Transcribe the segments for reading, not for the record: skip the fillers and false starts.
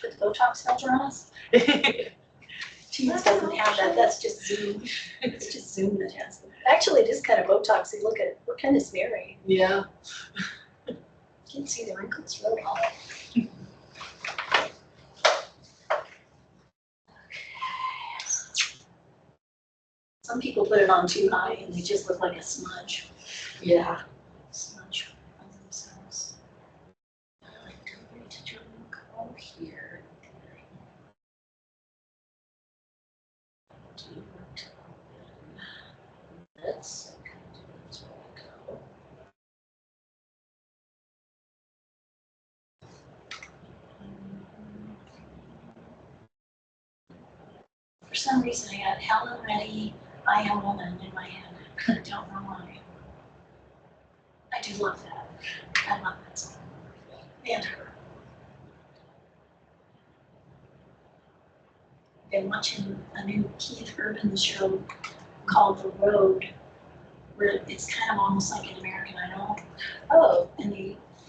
put the Botox filter on us. Teens doesn't have that. That's just Zoom. It's just Zoom that has them. Actually, it is kind of Botoxy. Look at it. We're kind of smeary. Yeah. You can see the wrinkles really well. Some people put it on too high and they just look like a smudge. Yeah. Smudge on themselves. I don't need to drink all here. Do you want to open this? I can do this while I go. For some reason, I got Helen Reddy, I Am Woman in my head. I don't know why. I do love that. I love that song. And her. I've been watching a new Keith Urban show called The Road, where it's kind of almost like an American Idol. Oh. And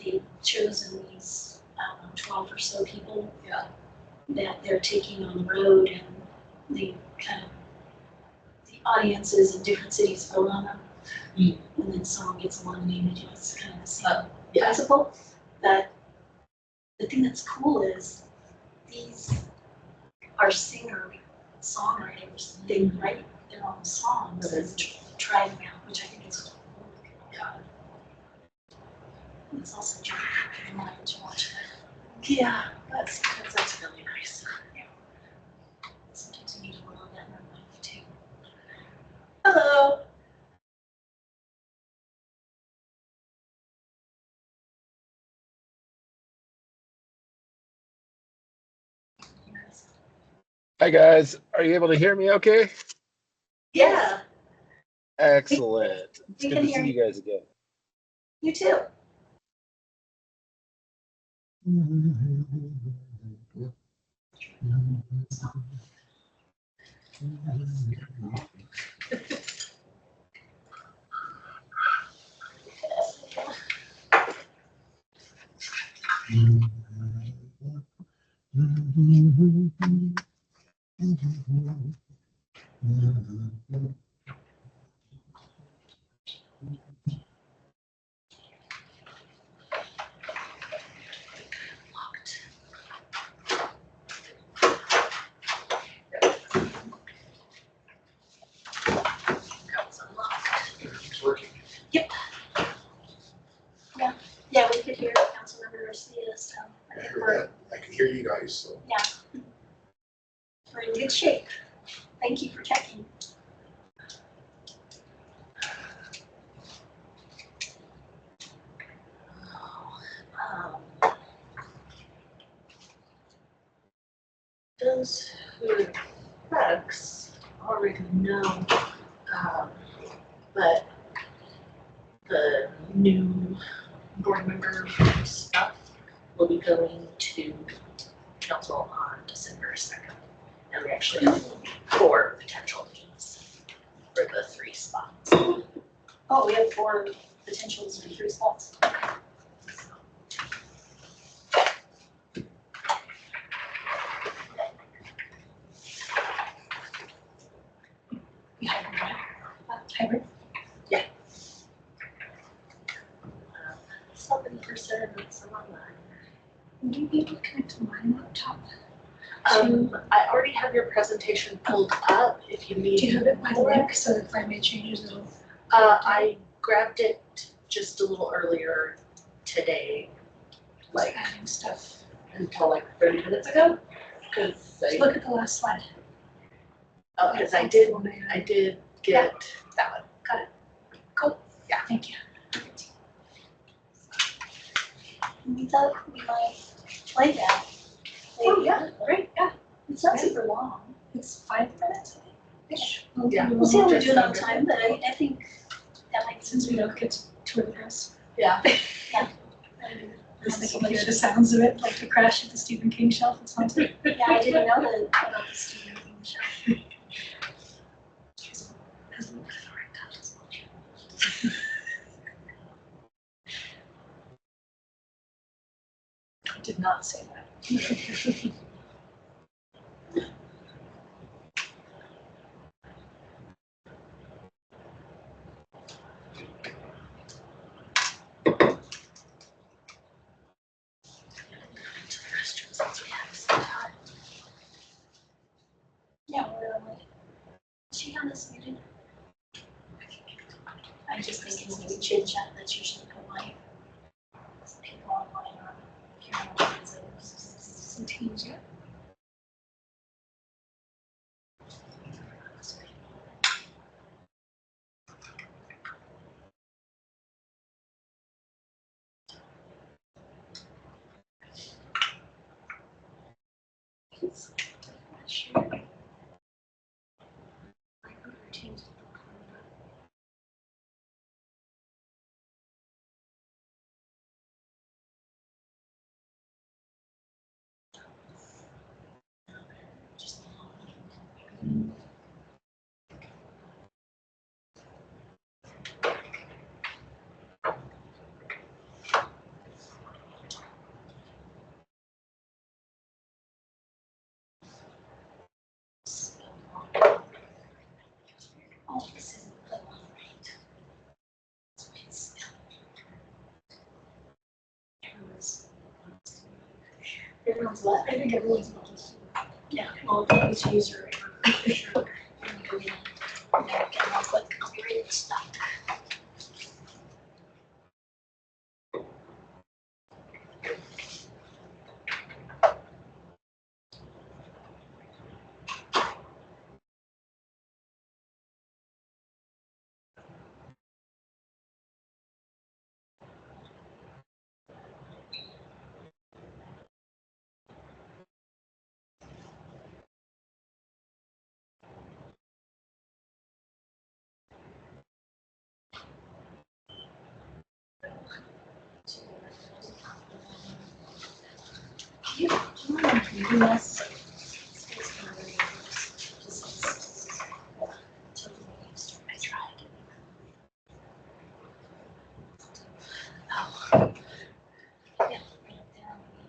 they've chosen these, I don't know, 12 or so people Yeah. that they're taking on the road, and they kind of, the audiences in different cities vote on them. Mm. And then someone gets eliminated. You know, it's kind of the same Yeah. principle. That the thing that's cool is these are singer-songwriters. They write their own songs and try them out, which I think is cool. Yeah. It's also John Michael to watch that. Yeah. That's really nice. Yeah. Sometimes you need a little of that in your life too. Hello. Hi guys, are you able to hear me okay? Yeah. Excellent. It's We good can to hear see you guys again. You too. It's working. Yep. Yeah, we could hear Councilmember Garcia, so I heard that. I can hear you guys, so. yeah. We're in good shape. Thank you for checking. Those who Rex already know, but the new board member stuff will be going to council on December 2nd. And we actually have 4 potential names for the 3 spots. Oh, we have 4 potentials for 3 spots. Hybrid? Yeah. 70% of some online. Would you be able to connect to my laptop? I already have your presentation pulled up if you need. Do you have it by the link so that if I make changes it'll? I grabbed it just a little earlier today, like Adding stuff. until like 30 minutes ago, because Look at the last slide. I did get that one. Got it. Cool. Yeah. Thank you. We thought we might play that. Oh yeah, great, yeah. It's not super long. It's 5 minutes, I think, ish. Yeah. We'll see how we do it on time, but I think that might, Since we don't get to tour the house. Yeah. I was thinking like the sounds of it, like the crash at the Stephen King shelf, it's haunted. yeah, I didn't know that about the Stephen King show. Has a little bit of a red touch as well. I did not say that. To the restroom since we have some time. Yeah, we're like, is she on this muted? I just think it's maybe chit chat that's usually polite. People online are hearing all kinds of Some teams, yeah. Oh, this isn't the one, right? It's everyone's what? I think everyone's bonus. Yeah, well, it's user error for sure. And go in and get one click copyrighted stuff. Do you mind reading this? It's kind of weird. Just till the meeting starts. I tried. Oh. Yeah, right up there on the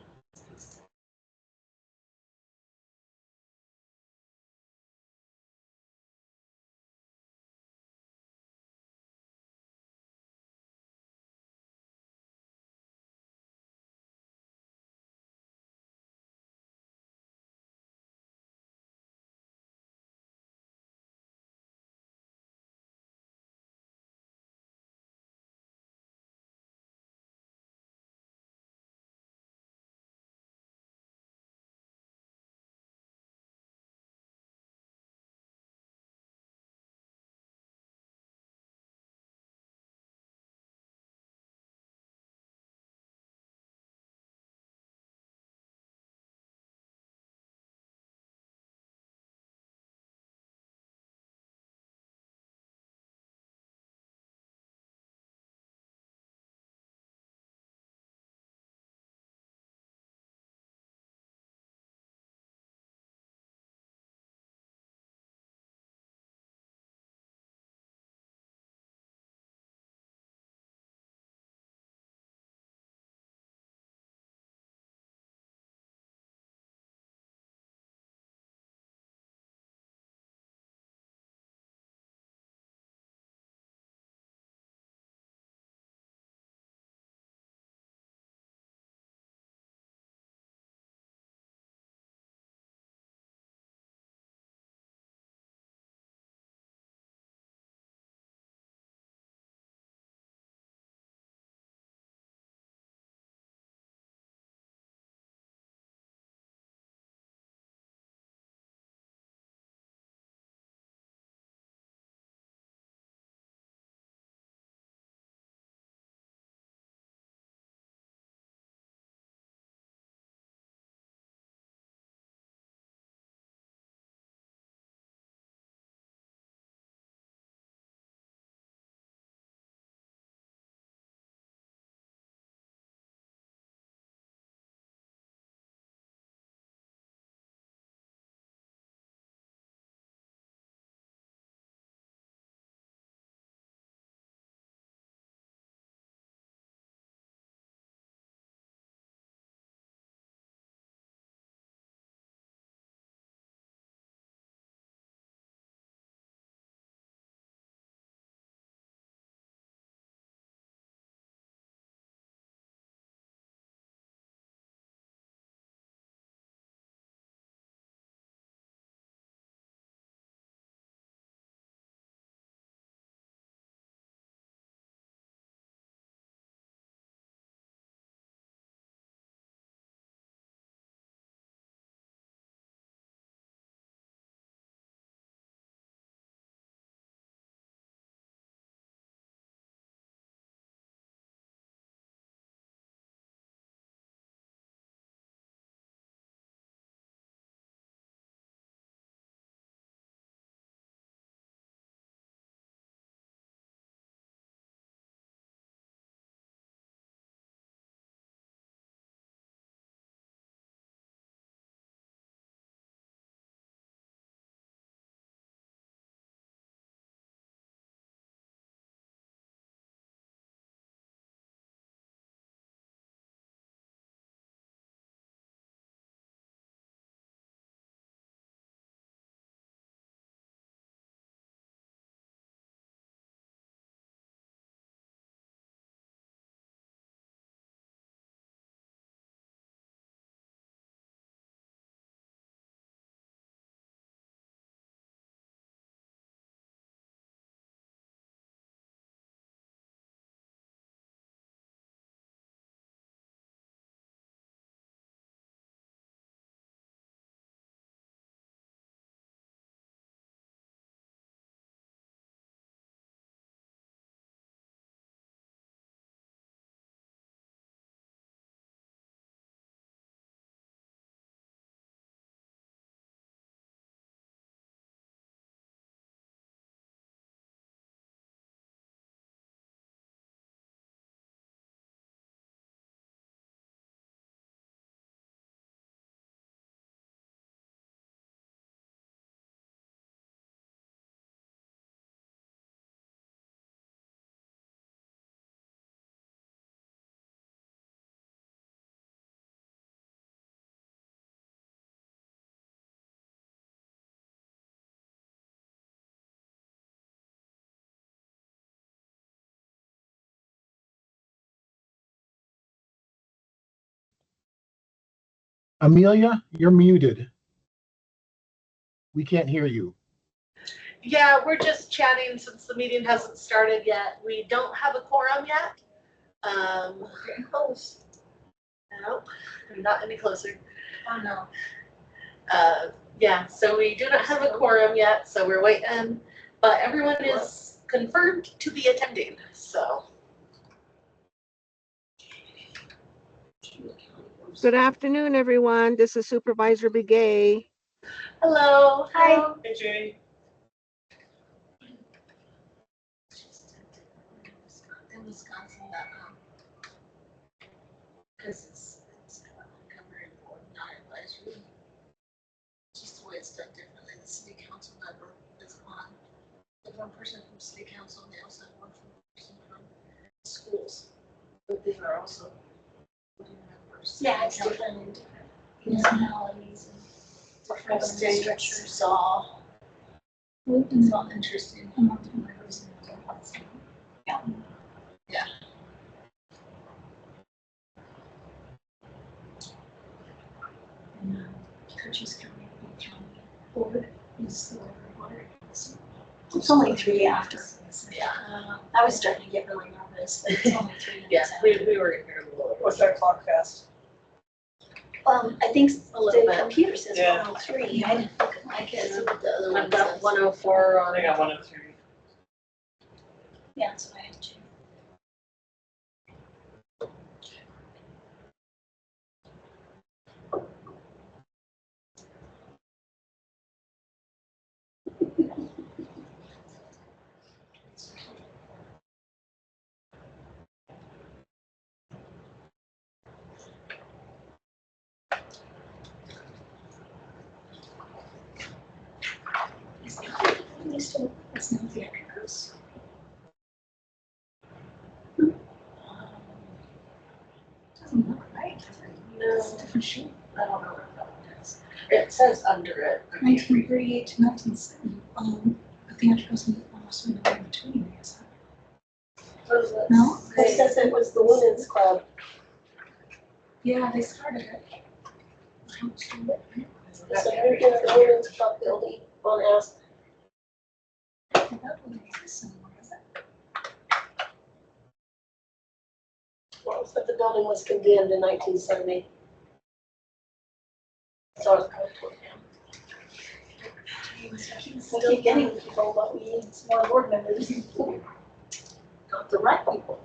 Amelia, you're muted. We can't hear you. Yeah, we're just chatting since the meeting hasn't started yet. We don't have a quorum yet. Getting close. No, we're not any closer. Oh, no. Yeah, so we do not have a quorum yet, so we're waiting, but everyone is confirmed to be attending, so. Good afternoon, everyone. This is Supervisor Begay. Hello. Hi. Hey, Jay. In Wisconsin, that, because it's covering board, not advisory. Just the way it's done differently. The city council member is on. The one person from city council, and they also have one person from schools. But they are also board members. Yeah, it's different in different municipalities and different state structures. So it's all interesting. Yeah. Coaches County Board is the board. It's only 3 after. Yeah. I was starting to get really nervous, but it's only 3 Yeah, minutes after. we were here a little. What's our clock fast? I think A little the bit. computer says Yeah. 103. I didn't look at my kids. The other I've one got says 104 on. I got 103. Yeah, so I have 2. It's not the actors. Doesn't look right, does it? It's a different shape. I don't know what that one is. It says under it. 1938 to 1970. But the articles in almost in between, I guess. What does that No? say? It says it was the women's club. Yeah, they started it. So you're in the women's club building on Aspen. That wouldn't exist anymore, does it? Well, but the building was condemned in 1970. So it's probably toward down. We keep getting people, but we need some more board members. Got the right people.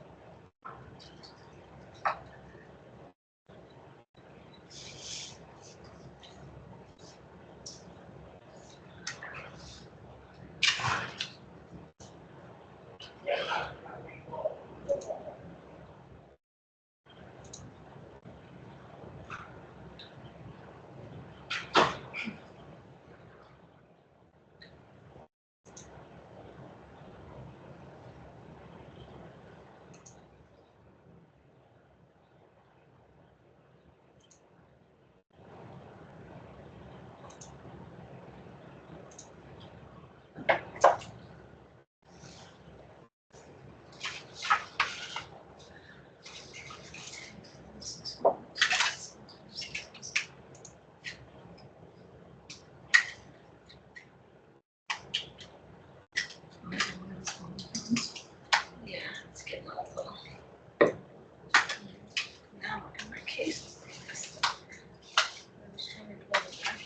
Yeah, it's getting a little. Now in my case. I was trying to pull it back,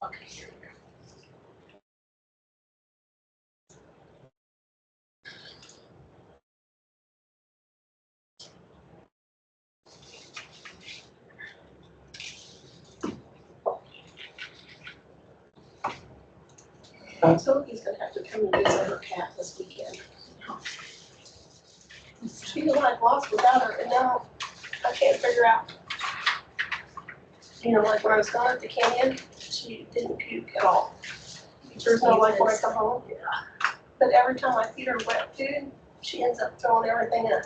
Okay, here we go. So he's gonna have to come and visit her cat this weekend. She was like lost without her, and now I can't figure out. You know, like when I was gone at the canyon, she didn't puke at all. There's no like when I come home. But every time I feed her wet food, she ends up throwing everything in.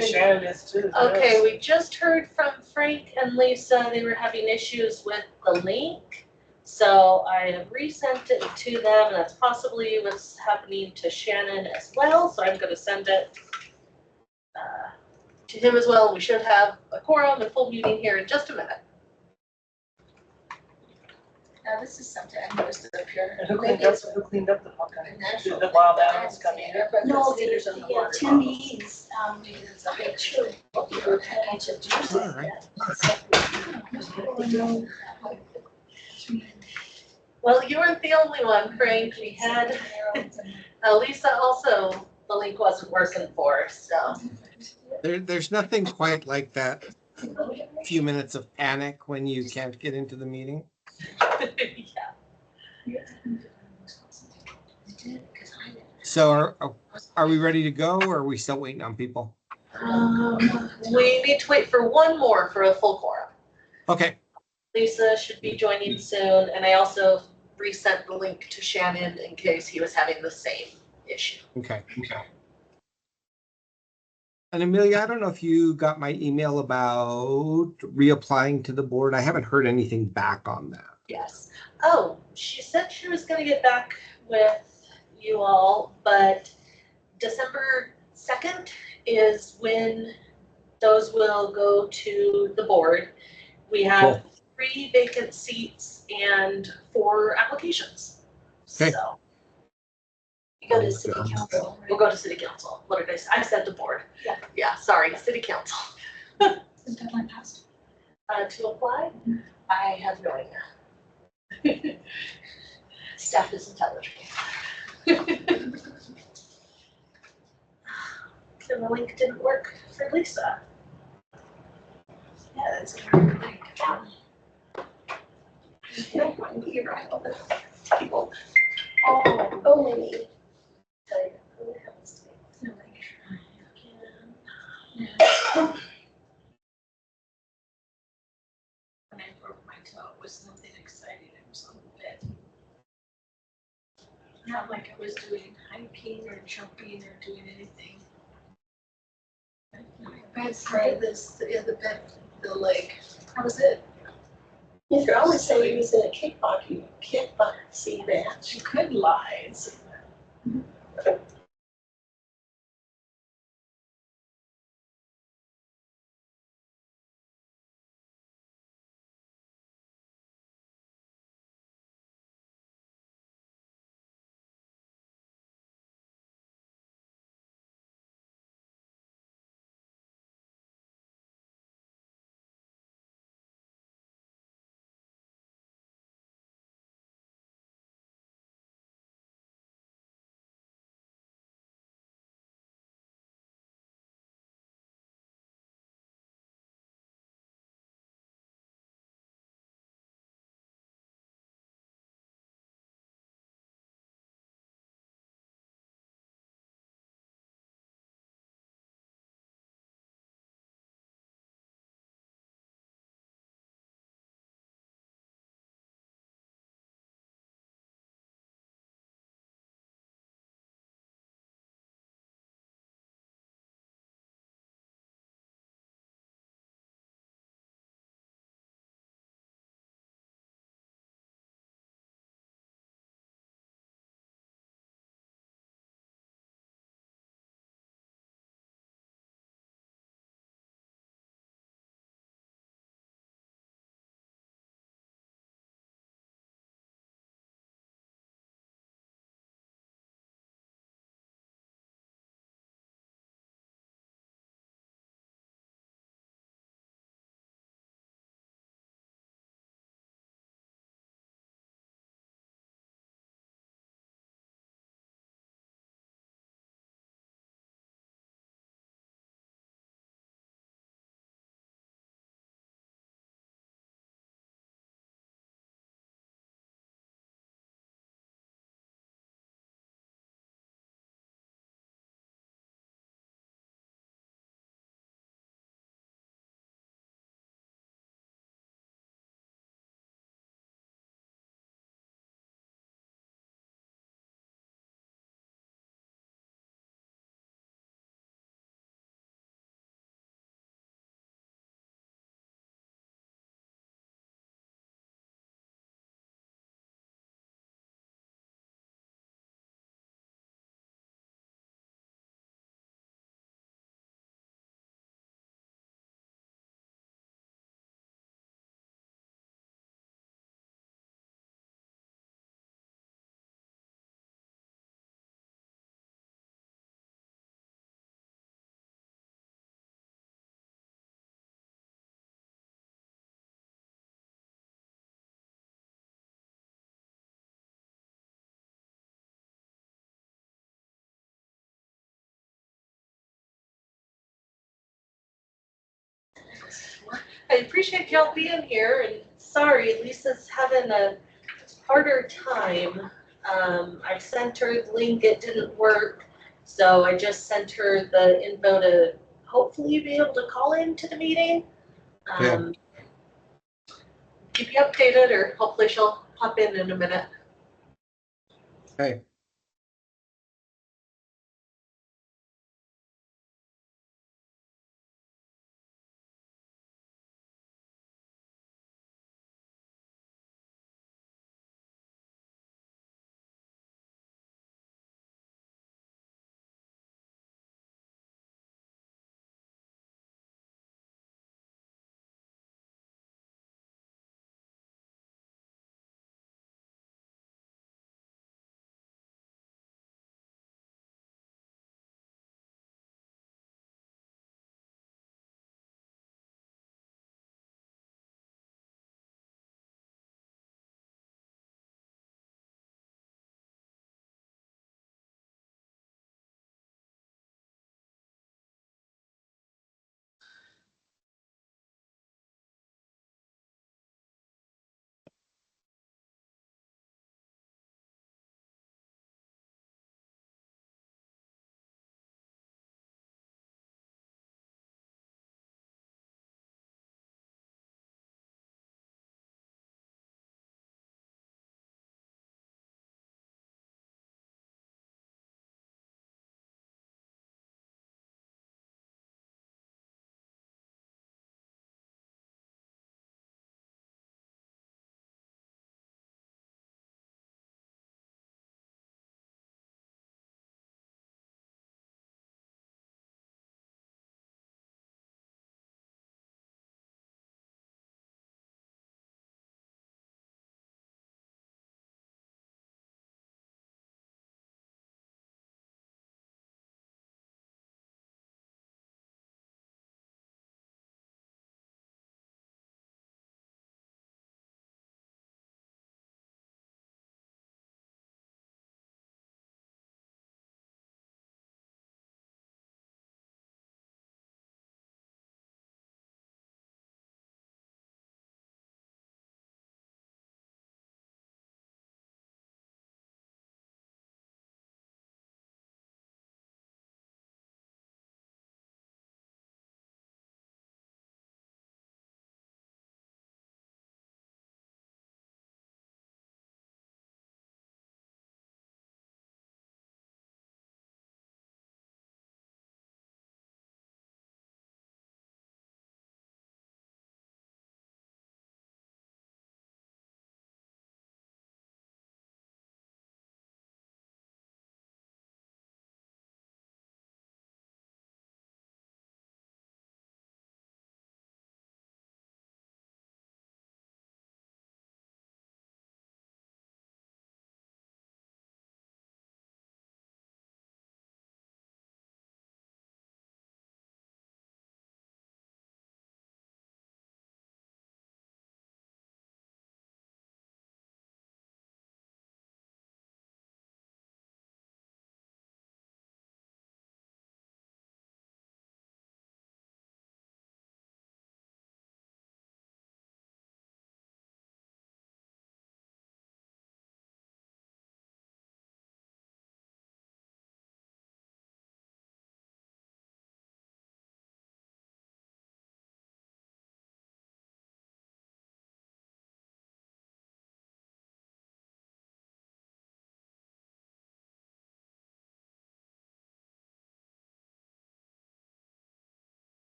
Sharon is too. Okay, we just heard from Frank and Lisa. They were having issues with the link. So I have resent it to them, and that's possibly what's happening to Shannon as well. So I'm gonna send it to him as well. We should have a quorum and full meeting here in just a minute. Now, this is something I noticed up here. And who cleaned up the pumpkin? Did the wild animals come in? No, the attendees, make sure what we were paying attention to. Well, you weren't the only one, Frank. We had Lisa also, the link wasn't working for, so. There's nothing quite like that few minutes of panic when you can't get into the meeting. Yeah. So are we ready to go, or are we still waiting on people? We need to wait for one more for a full quorum. Okay. Lisa should be joining soon, and I also resent the link to Shannon in case he was having the same issue. Okay. And Amelia, I don't know if you got my email about reapplying to the board. I haven't heard anything back on that. Yes. Oh, she said she was gonna get back with you all, but December 2nd is when those will go to the board. We have 3 vacant seats and 4 applications. Okay. So You go to city council. we'll go to city council. What did I say? I said the board. Yeah. Yeah, sorry, city council. The deadline passed. To apply? I have no idea. Staff is intelligent. And the link didn't work for Lisa. Yeah, that's kind of like, no, you're right, all the people. Oh, maybe. Tell you, who happens to be. No, like, when I broke my toe, it was nothing exciting, it was on the bed. Not like I was doing hiking or jumping or doing anything. Bedside, the bed, the leg, how was it? You could always say he was in a kickboxing match. You could lie and say that. I appreciate y'all being here, and sorry, Lisa's having a harder time. I sent her the link, it didn't work, so I just sent her the info to hopefully be able to call into the meeting. Keep you updated, or hopefully she'll pop in a minute. Okay.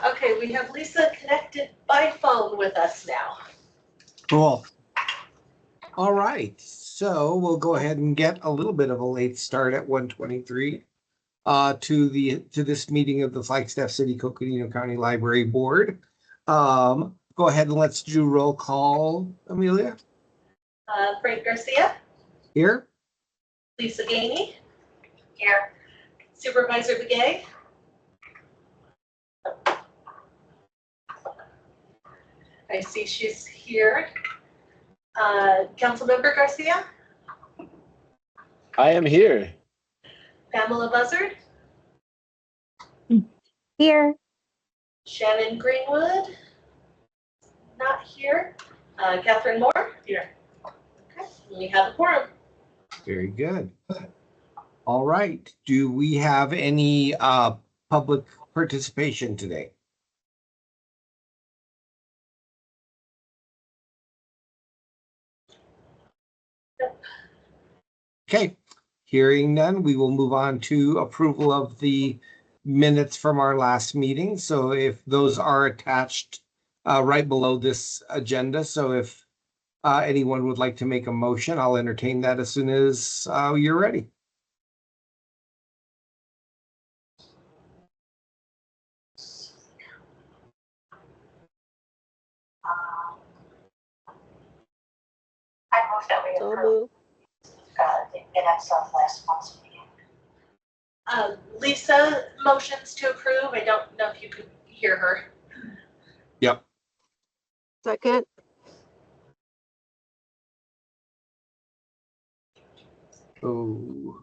Okay, we have Lisa connected by phone with us now. Cool. All right, so we'll go ahead and get a little bit of a late start at 1:23 to this meeting of the Flagstaff City Coconino County Library Board. Go ahead and let's do roll call, Amelia. Frank Garcia, Here. Lisa Gainey. Here. Supervisor Begay. I see she's here. Councilmember Garcia, I am here. Pamela Buzzard, Here. Shannon Greenwood, not here. Catherine Moore. Here. Okay, we have a quorum. Very good. All right. Do we have any public participation today? Okay. Hearing none, we will move on to approval of the minutes from our last meeting. So if those are attached right below this agenda. So if anyone would like to make a motion, I'll entertain that as soon as you're ready. I move that we So approve moved. the minutes of last month's meeting. Lisa motions to approve. I don't know if you could hear her. Yep. Second. Oh.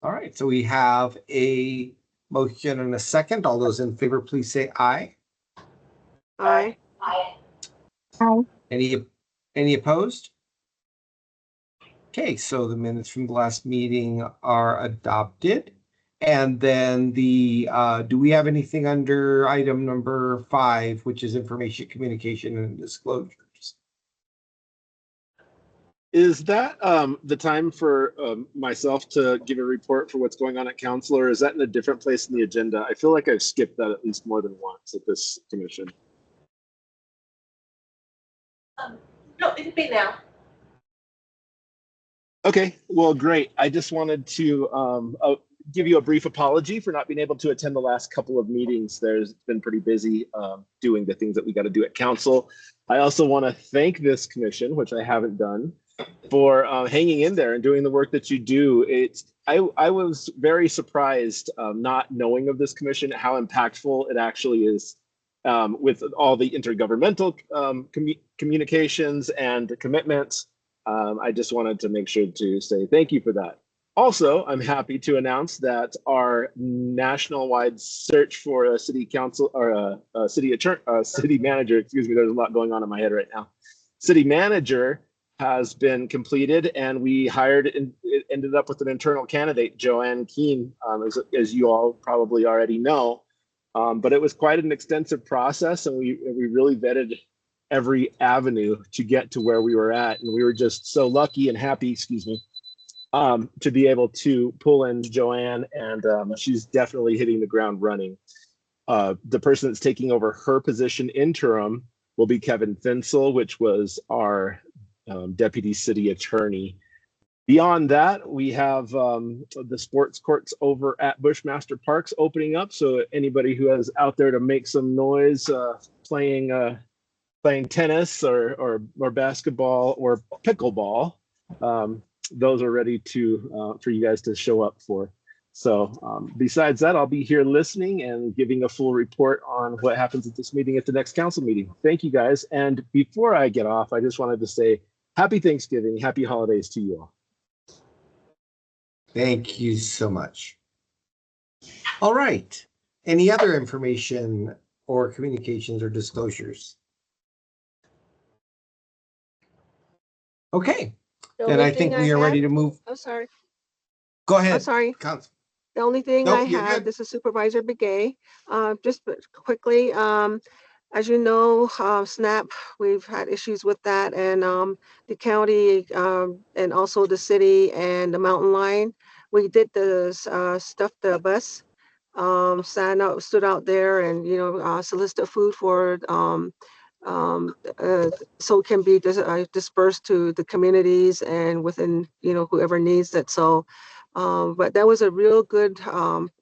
All right, so we have a motion and a second. All those in favor, please say aye. Aye. Aye. Any opposed? Okay, so the minutes from the last meeting are adopted. And then do we have anything under item number 5, which is information, communication, and disclosures? Is that the time for myself to give a report for what's going on at council, or is that in a different place in the agenda? I feel like I've skipped that at least more than once at this commission. No, it can be now. Okay, well, great. I just wanted to give you a brief apology for not being able to attend the last couple of meetings. It's been pretty busy doing the things that we got to do at council. I also want to thank this commission, which I haven't done, for hanging in there and doing the work that you do. I was very surprised, not knowing of this commission, how impactful it actually is, with all the intergovernmental communications and commitments. I just wanted to make sure to say thank you for that. Also, I'm happy to announce that our national-wide search for a city council or a city attorney, city manager, excuse me, there's a lot going on in my head right now. City manager has been completed, and we hired and it ended up with an internal candidate, Joanne Keene, as you all probably already know. But it was quite an extensive process, and we really vetted every avenue to get to where we were at, and we were just so lucky and happy, excuse me, to be able to pull in Joanne, and she's definitely hitting the ground running. The person that's taking over her position interim will be Kevin Finsel, which was our deputy city attorney. Beyond that, we have the sports courts over at Bushmaster Parks opening up. So anybody who is out there to make some noise, playing tennis or basketball or pickleball, those are ready to for you guys to show up for. So besides that, I'll be here listening and giving a full report on what happens at this meeting at the next council meeting. Thank you guys. And before I get off, I just wanted to say happy Thanksgiving, happy holidays to you all. Thank you so much. All right. Any other information or communications or disclosures? Okay. Then I think we are ready to move. I'm sorry. Go ahead. I'm sorry. Council. The only thing Nope, I you're had, good. this is Supervisor Begay. Just quickly, as you know, SNAP, we've had issues with that, and the county and also the city and the Mountain Line, we did the stuff the bus, stood out there and solicited food for so it can be dispersed to the communities and within whoever needs it. So. But that was a real good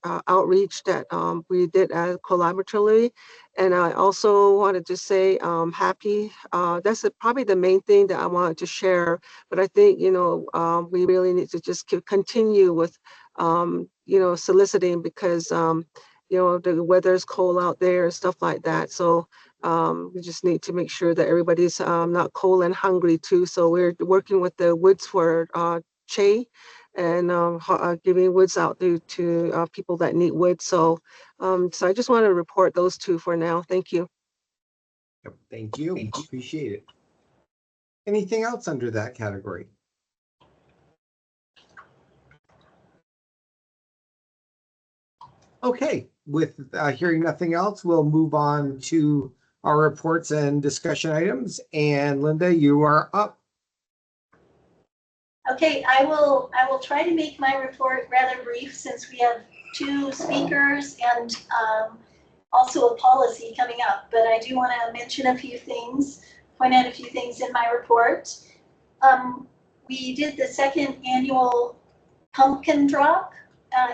outreach that we did collaboratively. And I also wanted to say happy. That's probably the main thing that I wanted to share. But I think, we really need to just continue with, soliciting because, the weather's cold out there and stuff like that. So we just need to make sure that everybody's not cold and hungry too. So we're working with the Woods for Che and giving woods out to people that need wood. So, so I just want to report those two for now. Thank you. Yep, thank you. Appreciate it. Anything else under that category? Okay, with hearing nothing else, we'll move on to our reports and discussion items. And Linda, you are up. Okay, I will try to make my report rather brief since we have two speakers and also a policy coming up. But I do want to mention a few things, point out a few things in my report. We did the second annual pumpkin drop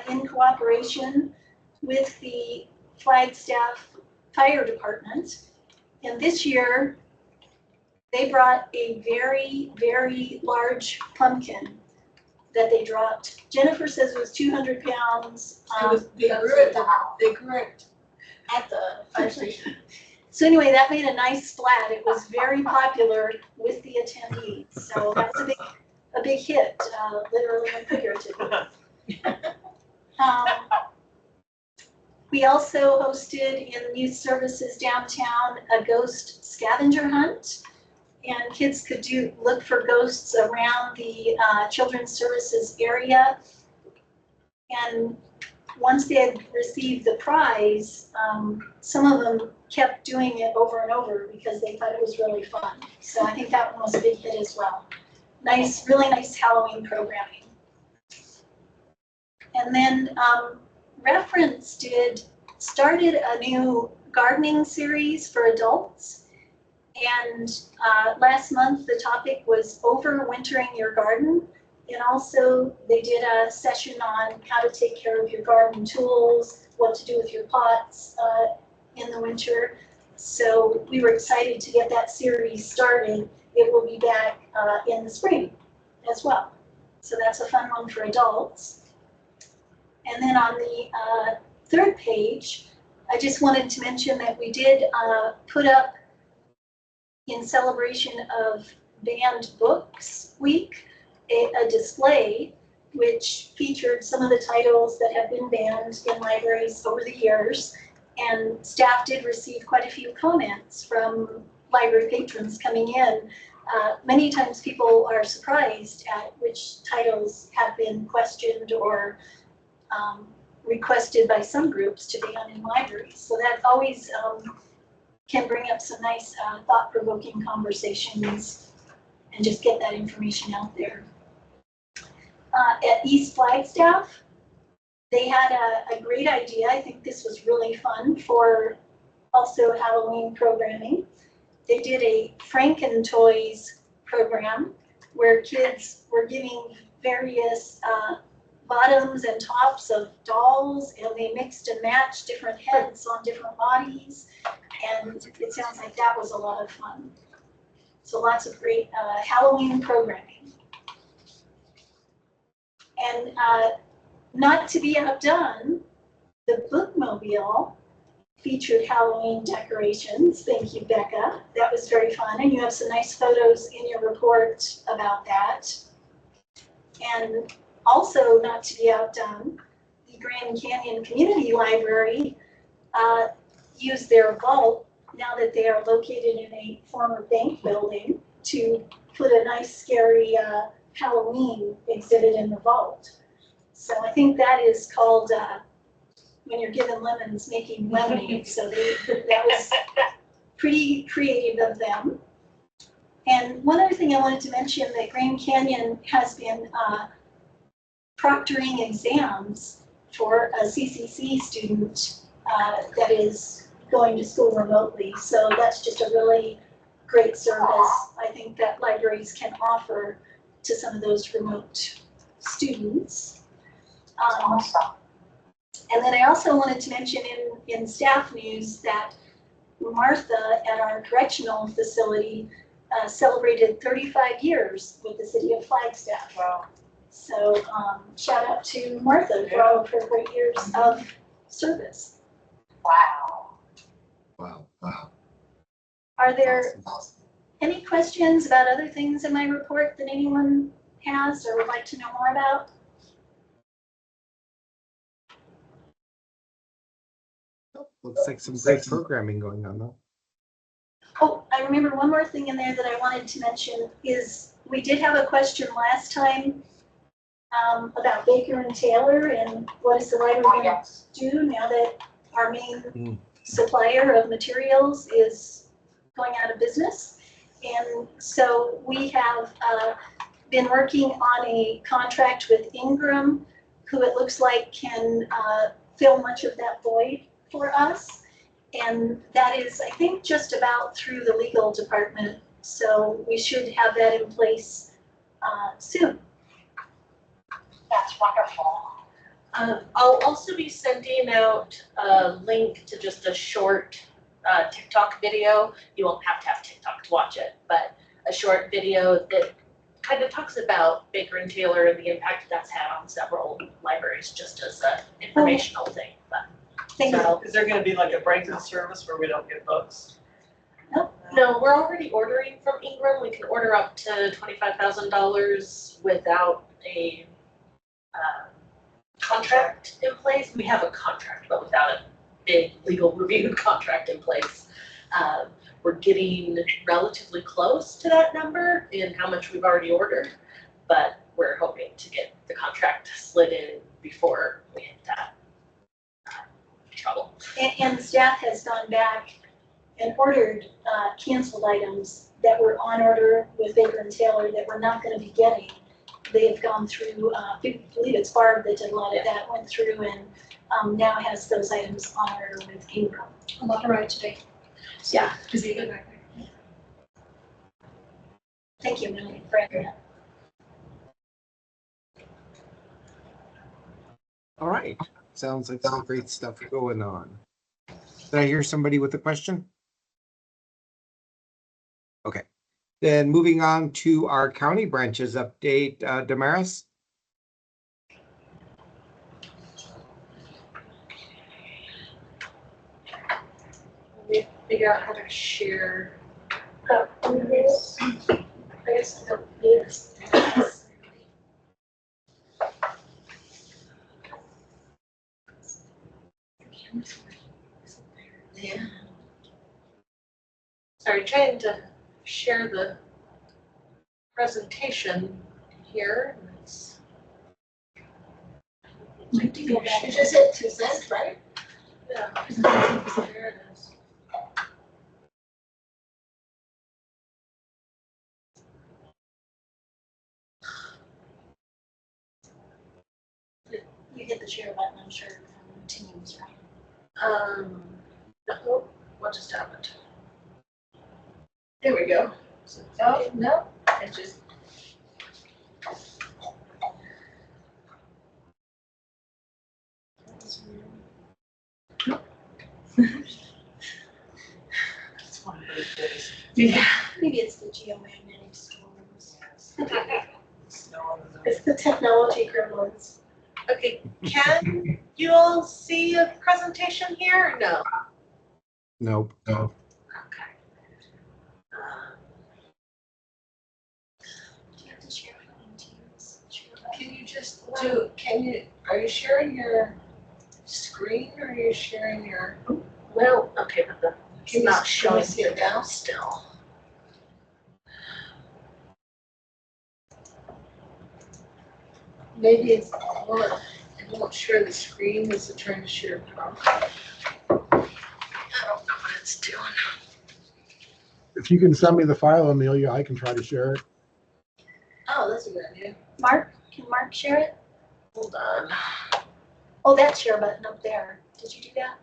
in cooperation with the Flagstaff Fire Department. And this year, they brought a very, very large pumpkin that they dropped. Jennifer says it was 200 pounds. They grew it at the fire station. So anyway, that made a nice splat. It was very popular with the attendees. So that was a big hit, literally and figuratively. We also hosted in Youth Services downtown a ghost scavenger hunt. And kids could look for ghosts around the Children's Services area. And once they had received the prize, some of them kept doing it over and over because they thought it was really fun. So I think that one was a big hit as well. Nice, really nice Halloween programming. And then Reference started a new gardening series for adults. And last month, the topic was overwintering your garden. And also they did a session on how to take care of your garden tools, what to do with your pots in the winter. So we were excited to get that series started. it will be back in the spring as well. So that's a fun one for adults. And then on the third page, I just wanted to mention that we did put up, in celebration of Banned Books Week, a display which featured some of the titles that have been banned in libraries over the years. And staff did receive quite a few comments from library patrons coming in. Many times people are surprised at which titles have been questioned or requested by some groups to ban in libraries. So that always can bring up some nice thought-provoking conversations and just get that information out there. At East Flagstaff, they had a great idea. I think this was really fun for also Halloween programming. They did a Franken Toys program where kids were giving various bottoms and tops of dolls, and they mixed and matched different heads on different bodies. And it sounds like that was a lot of fun. So lots of great Halloween programming. And not to be outdone, the bookmobile featured Halloween decorations. Thank you, Becca. That was very fun. And you have some nice photos in your report about that. And also, not to be outdone, the Grand Canyon Community Library used their vault, now that they are located in a former bank building, to put a nice, scary Halloween exhibit in the vault. So I think that is called when you're given lemons, making lemonade. So that was pretty creative of them. And one other thing I wanted to mention, that Grand Canyon has been proctoring exams for a CCC student that is going to school remotely. So that's just a really great service, I think, that libraries can offer to some of those remote students. And then I also wanted to mention in staff news that Martha at our correctional facility celebrated 35 years with the city of Flagstaff. Wow. So shout out to Martha for all of her great years of service. Wow. Wow, wow. Are there any questions about other things in my report that anyone has or would like to know more about? Looks like some great programming going on though. Oh, I remember one more thing in there that I wanted to mention is we did have a question last time about Baker and Taylor and what is the library going to do now that our main supplier of materials is going out of business. And so we have been working on a contract with Ingram, who it looks like can fill much of that void for us. And that is, I think, just about through the legal department. So we should have that in place soon. That's wonderful. I'll also be sending out a link to just a short TikTok video. You won't have to have TikTok to watch it, but a short video that kind of talks about Baker and Taylor and the impact that's had on several libraries, just as an informational thing. But Thank you. Is there gonna be like a break-in service where we don't get books? no, we're already ordering from Ingram. We can order up to $25,000 without a contract in place. We have a contract, but without a big legal review contract in place. We're getting relatively close to that number in how much we've already ordered, but we're hoping to get the contract slid in before we hit that trouble. And staff has gone back and ordered canceled items that were on order with Baker and Taylor that we're not going to be getting. They have gone through, I believe it's Barb that did a lot of that, went through and now has those items on order with Ingram. A lot of ride today. Yeah. Is he good back there? Thank you, Melanie, for adding that. All right. Sounds like some great stuff going on. Did I hear somebody with a question? Okay. Then moving on to our county branches update, Damaris. Let me figure out how to share. This. I guess I don't need this. Yeah. Sorry, trying to share the presentation here. Like to go back. You just hit 2 cents, right? Yeah. There it is. You hit the share button, I'm sure, from Teams, right? No, what just happened? There we go. Oh, no, it just. It's one of those days. Yeah. Maybe it's the geomagnetic storms. Snow on the It's the technology gremlins. Okay, can you all see a presentation here? No. Nope. No. Okay. Do you have to share it on Teams? Can you just are you sharing your screen or are you sharing your? Well, okay, but the Can you not showing see it now? still. Maybe it won't share the screen as it trying to share PowerPoint. I don't know what it's doing. If you can send me the file, Amelia, I can try to share it. Oh, that's a good idea. Mark, can Mark share it? Hold on. Oh, that share button up there. Did you do that?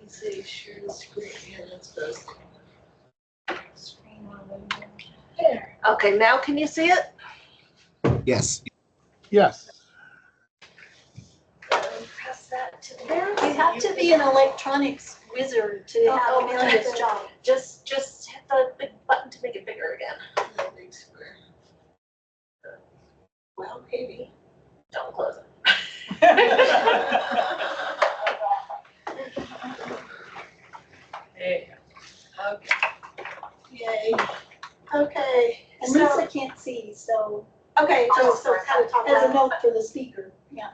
Let's see, share the screen. Yeah, that's the Screen on window. there. Okay, now can you see it? Yes. Yes. Press that to there. You have to be an electronics wizard to have Amelia's job. Just hit the big button to make it bigger again. That big square. Well, maybe. Don't close it. There you go. Okay. Yay. Okay. And So, Lisa can't see, so okay, so kind of talk as a about. note for the speaker, yeah.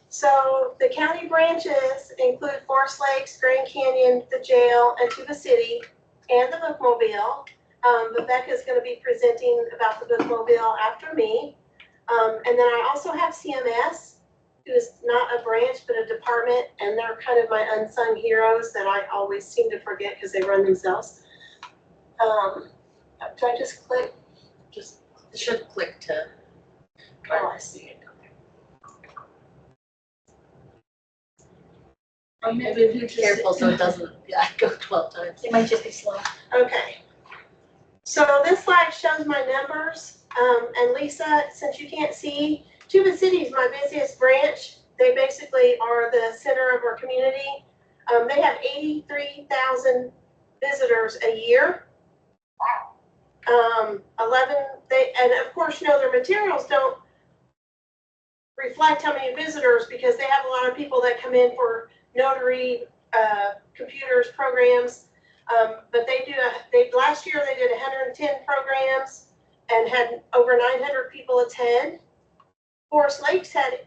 So the county branches include Forest Lakes, Grand Canyon, the jail, and Tuba City, and the bookmobile. Rebecca's going to be presenting about the bookmobile after me. And then I also have CMS, who is not a branch but a department, and they're kind of my unsung heroes that I always seem to forget because they run themselves. Do I just click? Just it should click to. Oh, I see it. Maybe if you're careful so it doesn't go 12 times. It might just be slow. Okay. So this slide shows my numbers. And Lisa, since you can't see, Tuba City is my busiest branch. They basically are the center of our community. They have 83,000 visitors a year. 11, and of course, you know, their materials don't reflect how many visitors because they have a lot of people that come in for notary, computers, programs. But last year they did 110 programs and had over 900 people attend. Forest Lakes had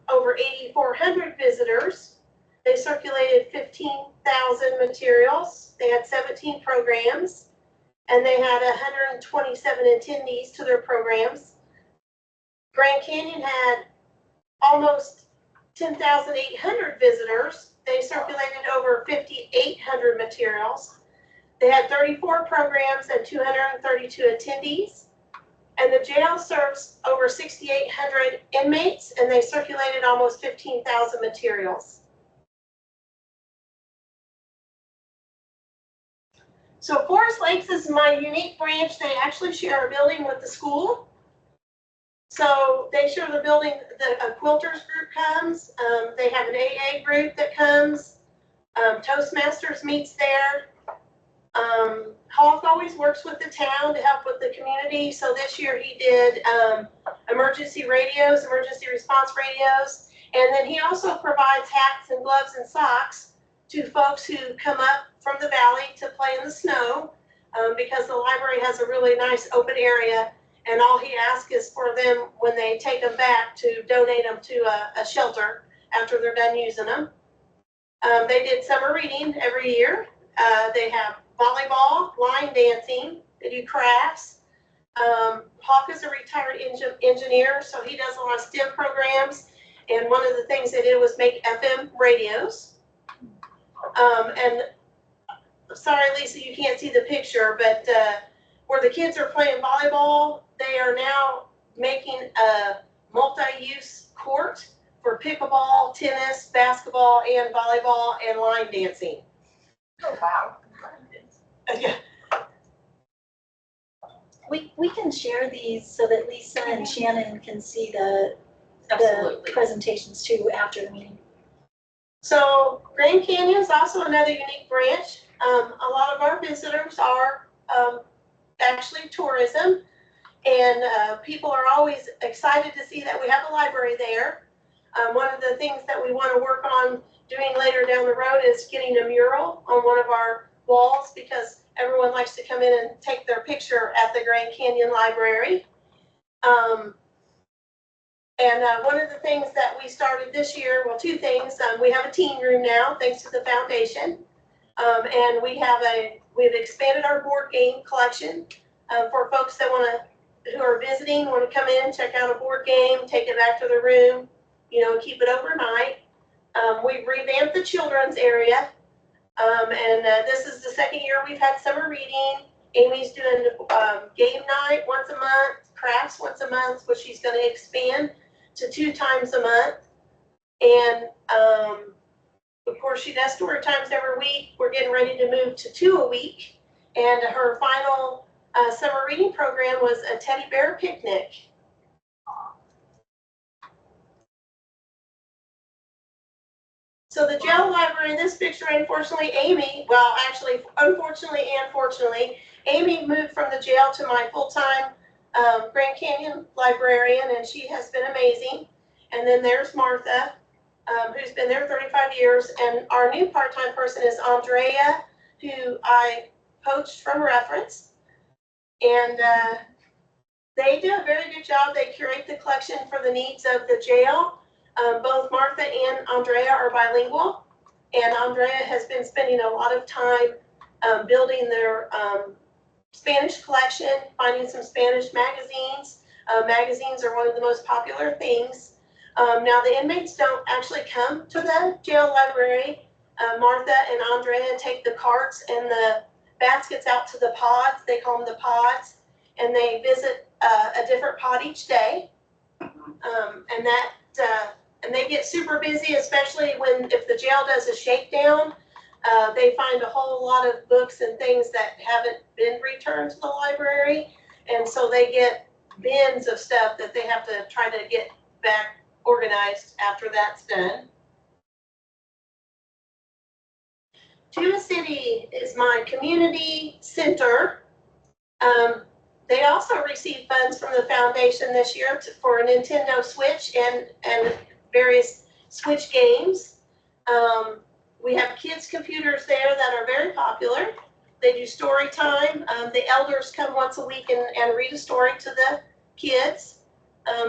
over 8,400 visitors. They circulated 15,000 materials. They had 17 programs, and they had 127 attendees to their programs. Grand Canyon had almost 10,800 visitors. They circulated over 5,800 materials. They had 34 programs and 232 attendees. And the jail serves over 6,800 inmates, and they circulated almost 15,000 materials. So Forest Lakes is my unique branch. They actually share a building with the school. So they share the building, a quilters group comes. They have an AA group that comes. Toastmasters meets there. Hawk always works with the town to help with the community. So this year he did emergency radios, emergency response radios. And then he also provides hats and gloves and socks to folks who come up from the valley to play in the snow because the library has a really nice open area. And all he asks is for them, when they take them back, to donate them to a shelter after they're done using them. They did summer reading every year. They have volleyball, line dancing, they do crafts. Hawk is a retired engineer, so he does a lot of STEM programs. And one of the things they did was make FM radios. And sorry, Lisa, you can't see the picture, but where the kids are playing volleyball, they are now making a multi-use court for pickleball, tennis, basketball, and volleyball, and line dancing. Oh, wow. Yeah. We can share these so that Lisa and Shannon can see the Absolutely. presentations too after the meeting. So Grand Canyon is also another unique branch. A lot of our visitors are actually tourism, and people are always excited to see that we have a library there. One of the things that we want to work on doing later down the road is getting a mural on one of our walls, because everyone likes to come in and take their picture at the Grand Canyon Library. One of the things that we started this year, well, two things. We have a teen room now, thanks to the foundation. And we've expanded our board game collection for folks that who are visiting, want to come in, check out a board game, take it back to the room, keep it overnight. We've revamped the children's area. This is the second year we've had summer reading. Amy's doing game night once a month, crafts once a month, which she's going to expand to 2 times a month. And of course, she does story times every week. We're getting ready to move to 2 a week. And her final summer reading program was a teddy bear picnic. So the jail library in this picture, unfortunately, unfortunately and fortunately, Amy moved from the jail to my full-time Grand Canyon librarian, and she has been amazing. And then there's Martha, who's been there 35 years, and our new part-time person is Andrea, who I poached from Reference. And they do a very good job. They curate the collection for the needs of the jail. Both Martha and Andrea are bilingual, and Andrea has been spending a lot of time building their Spanish collection, finding some Spanish magazines. Magazines are one of the most popular things. Now the inmates don't actually come to the jail library. Martha and Andrea take the carts and the baskets out to the pods. They call them the pods, and they visit a different pod each day. And they get super busy, especially if the jail does a shakedown. They find a whole lot of books and things that haven't been returned to the library. And so they get bins of stuff that they have to try to get back organized after that's done. Tuba City is my community center. They also received funds from the foundation this year for a Nintendo Switch and various Switch games. We have kids' computers there that are very popular. They do story time. The elders come once a week and read a story to the kids.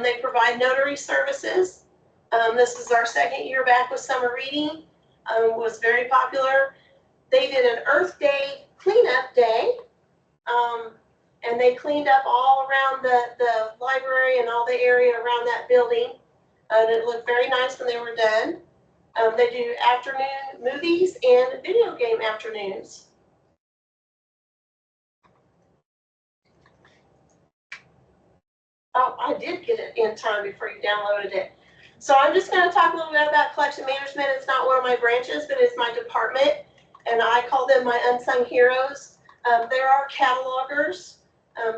They provide notary services. This is our second year back with summer reading. Was very popular. They did an Earth Day cleanup day. And they cleaned up all around the library and all the area around that building. And it looked very nice when they were done. They do afternoon movies and video game afternoons. Oh, I did get it in time before you downloaded it. So I'm just going to talk a little bit about collection management. It's not one of my branches, but it's my department. And I call them my unsung heroes. There are catalogers.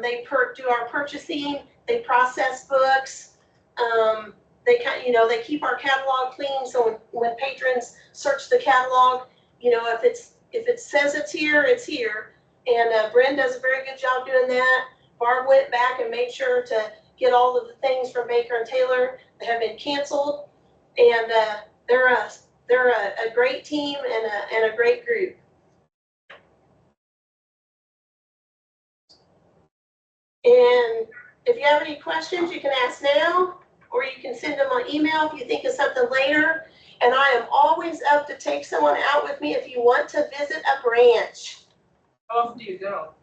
They do our purchasing. They process books. They keep our catalog clean, so when patrons search the catalog, you know, if it says it's here, it's here. And Bryn does a very good job doing that. Barb went back and made sure to get all of the things from Baker and Taylor that have been canceled. And they're a great team and a great group. And if you have any questions, you can ask now, or you can send them on email if you think of something later. And I am always up to take someone out with me if you want to visit a branch. How often do you go?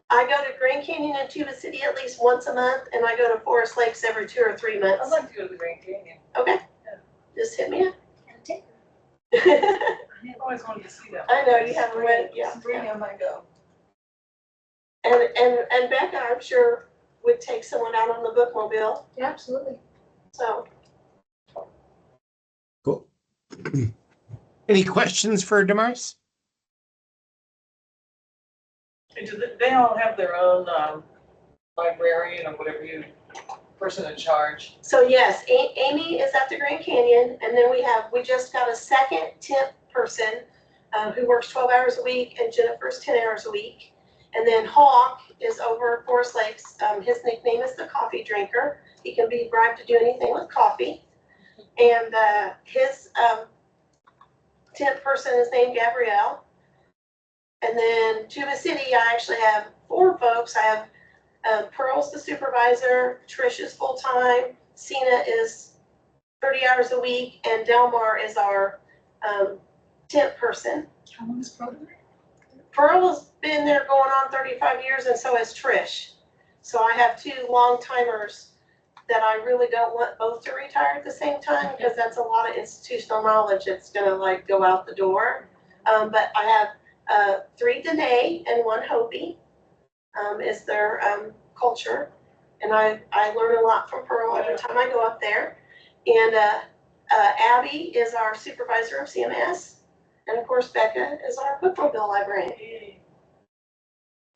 I go to Grand Canyon and Tuba City at least once a month, and I go to Forest Lakes every 2 or 3 I'd months. like to go to the Grand Canyon. Okay, just hit me up. I've always wanted to see that. I know you haven't read, yeah. Spring, I might go. And Becca, I'm sure, would take someone out on the bookmobile, Yeah, absolutely. so. Cool. Any questions for Damaris? And do they all have their own librarian or whatever person in charge? So yes, Amy is at the Grand Canyon, and then we just got a second temp person who works 12 hours a week, and Jennifer's 10 hours a week. And then Hawk is over at Forest Lakes. His nickname is the Coffee Drinker. He can be bribed to do anything with coffee. And his temp person is named Gabrielle. And then Tuba City, I actually have 4 folks. I have Pearl's the supervisor, Trish is full-time, Cena is 30 hours a week, and Delmar is our temp person. How long is program? Pearl has been there going on 35 years, and so has Trish. So I have 2 long-timers that I really don't want both to retire at the same time, because that's a lot of institutional knowledge that's gonna like go out the door. But I have 3 Danae and 1 Hopi is their culture. And I learn a lot from Pearl every time I go up there. And Abby is our supervisor of CMS. And of course, Becca is our bookmobile librarian.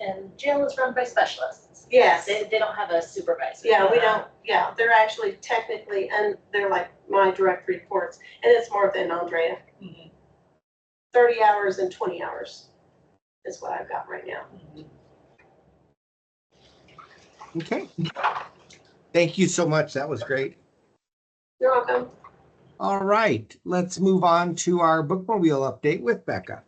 And jail is run by specialists. Yes. They don't have a supervisor. Yeah, we don't, yeah, they're actually technically, and they're like my direct reports. And it's Martha and Andrea. 30 hours and 20 hours is what I've got right now. Okay. Thank you so much. That was great. You're welcome. All right, let's move on to our bookmobile update with Becca.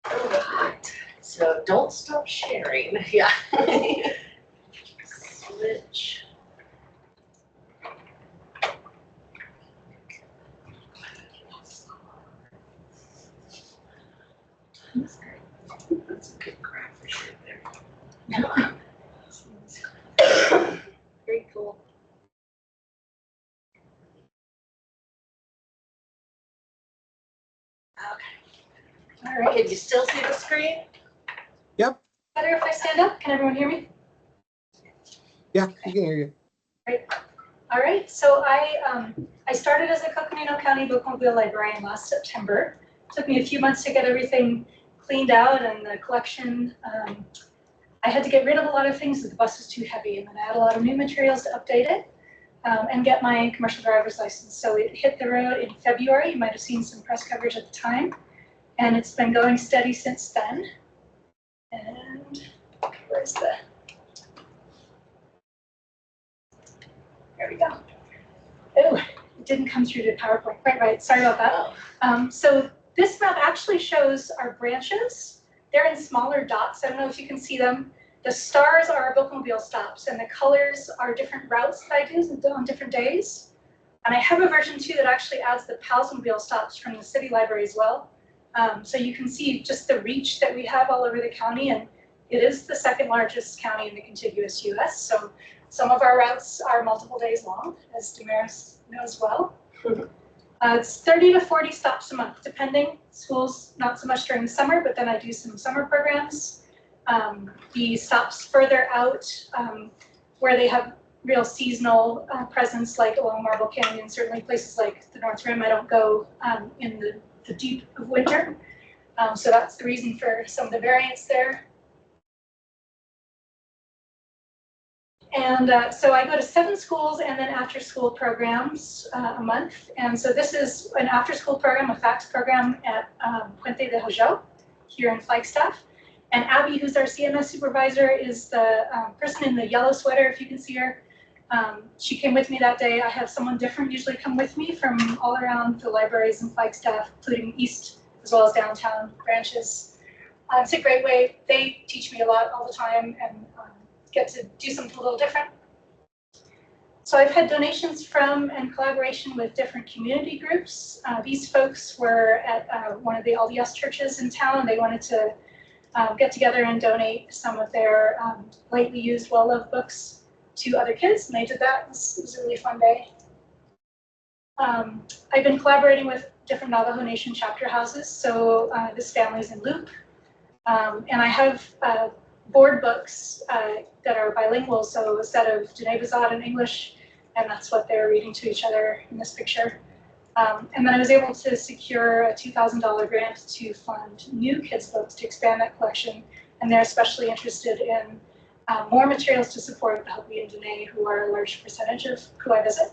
Right. So don't stop sharing. Yeah. Switch. That's a good graph for sure there. Very cool. Okay. All right. Can you still see the screen? Yep. Better if I stand up? Can everyone hear me? Yeah, I can hear you. All right, so I started as a Coconino County bookmobile librarian last September. Took me a few months to get everything cleaned out and the collection. I had to get rid of a lot of things. The bus was too heavy, and then I had a lot of new materials to update it and get my commercial driver's license. So it hit the road in February. You might have seen some press coverage at the time, and it's been going steady since then. And where's the? There we go. Oh, it didn't come through to PowerPoint. Right. Sorry about that. So this map actually shows our branches. They're in smaller dots. I don't know if you can see them. The stars are our bookmobile stops, and the colors are different routes that I do on different days. And I have a version 2 that actually adds the Palsmobile stops from the city library as well. So you can see just the reach that we have all over the county, and it is the 2nd largest county in the contiguous US. So some of our routes are multiple days long, as Damaris knows well. It's 30 to 40 stops a month, depending. Schools, not so much during the summer, but then I do some summer programs. The stops further out where they have real seasonal presence, like along Marble Canyon, certainly places like the North Rim, I don't go in the deep of winter. So that's the reason for some of the variance there. And so I go to 7 schools and then after-school programs a month. And so this is an after-school program, a FACS program at Puente de Hojo here in Flagstaff. And Abby, who's our CMS supervisor, is the person in the yellow sweater, if you can see her. She came with me that day. I have someone different usually come with me from all around the libraries in Flagstaff, including east as well as downtown branches. It's a great way. They teach me a lot all the time and get to do something a little different. So I've had donations from and collaboration with different community groups. These folks were at one of the LDS churches in town. They wanted to get together and donate some of their lightly used, well-loved books to other kids, and they did that. It was a really fun day. I've been collaborating with different Navajo Nation chapter houses. So this family's in Loop. And I have board books that are bilingual, so a set of Diné Bazad in English, and that's what they're reading to each other in this picture. And then I was able to secure a $2,000 grant to fund new kids' books to expand that collection, and they're especially interested in more materials to support the Hopi and Diné, who are a large percentage of who I visit.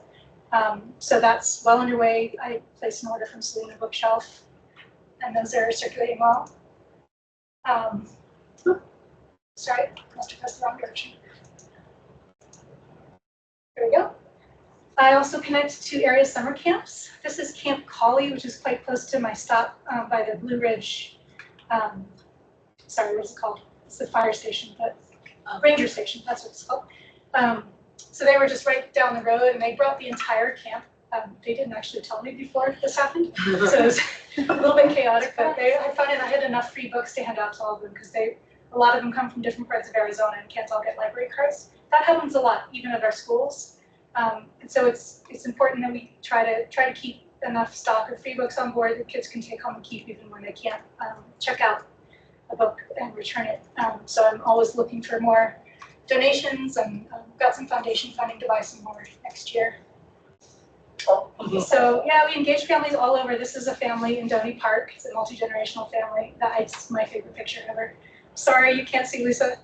So that's well underway. I placed an order from Selena Bookshelf, and those are circulating well. Sorry, must have pressed the wrong direction. There we go. I also connect to area summer camps. This is Camp Collie, which is quite close to my stop by the Blue Ridge. Sorry, what's it called? It's the fire station, but ranger station, that's what it's called. So they were just right down the road, and they brought the entire camp. They didn't actually tell me before this happened, so it was a little bit chaotic, but I found I had enough free books to hand out to all of them, because a lot of them come from different parts of Arizona and can't all get library cards. That happens a lot, even at our schools. And so it's important that we try to keep enough stock of free books on board that kids can take home and keep even when they can't check out a book and return it. So I'm always looking for more donations, and got some foundation funding to buy some more next year. So yeah, we engage families all over. This is a family in Donny Park. It's a multi-generational family. It's my favorite picture ever. Sorry, you can't see Lisa.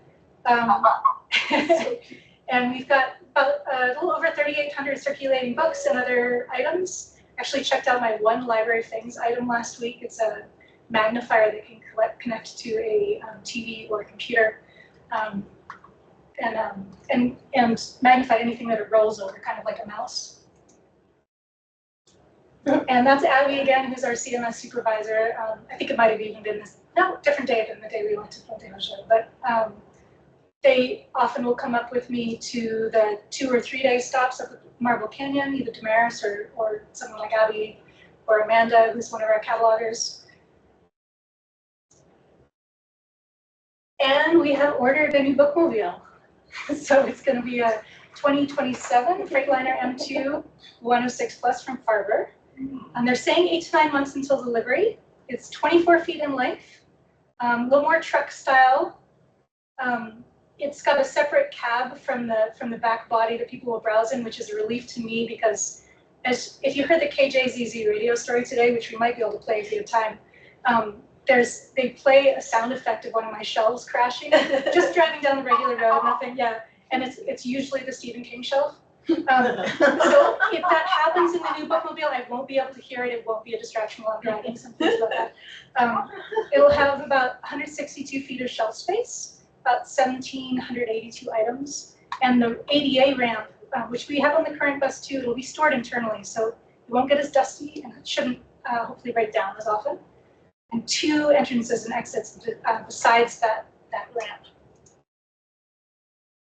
And we've got about a little over 3,800 circulating books and other items. Actually checked out my one library things item last week. It's a magnifier that can connect to a TV or a computer, and magnify anything that it rolls over, kind of like a mouse. And that's Abby again, who's our CMS supervisor. I think it might have even been different day than the day we went to Puente Hojo, but they often will come up with me to the 2 or 3 day stops up at Marble Canyon, either Damaris or someone like Abby or Amanda, who's one of our catalogers. And we have ordered a new bookmobile. So it's going to be a 2027 Freightliner M2 106 Plus from Farber. And they're saying 8 to 9 months until delivery. It's 24 feet in length, a little more truck style. It's got a separate cab from the back body that people will browse in, which is a relief to me, because if you heard the KJZZ radio story today, which we might be able to play if you have time, they play a sound effect of one of my shelves crashing, just driving down the regular road, nothing, yeah. And it's usually the Stephen King shelf. So if that happens in the new bookmobile, I won't be able to hear it. It won't be a distraction while I'm driving, so please about that. It'll have about 162 feet of shelf space, about 1,782 items, and the ADA ramp, which we have on the current bus too, it'll be stored internally, so it won't get as dusty, and it shouldn't hopefully break down as often. And 2 entrances and exits besides that ramp.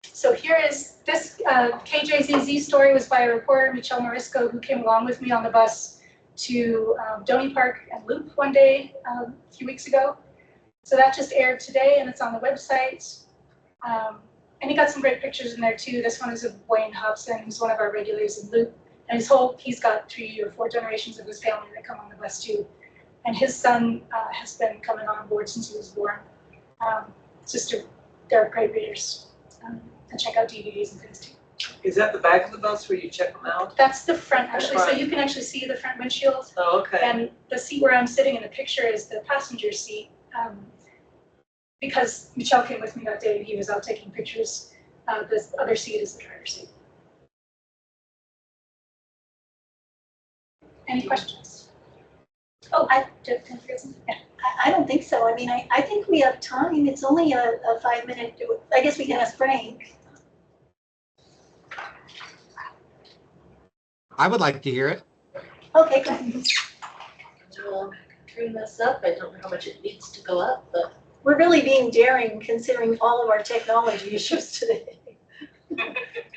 So here is this KJZZ story was by a reporter, Michelle Morisco, who came along with me on the bus to Donny Park and Loop one day a few weeks ago. So that just aired today, and it's on the website. And he got some great pictures in there too. This one is of Wayne Hobson, who's one of our regulars in Loop. And he's got 3 or 4 generations of his family that come on the bus too. And his son has been coming on board since he was born. They're great readers. And check out DVDs and things too. Is that the back of the bus where you check them out? That's the front, actually. So you can actually see the front windshield. Oh, okay. And the seat where I'm sitting in the picture is the passenger seat. Because Michelle came with me that day and he was out taking pictures. This other seat is the driver's seat. Any questions? Oh, did I forget something? Yeah. I don't think so. I mean, I think we have time. It's only a 5-minute, I guess we can ask Frank. I would like to hear it. Okay, go ahead. We'll turn this up. I don't know how much it needs to go up, but We're really being daring considering all of our technology issues today.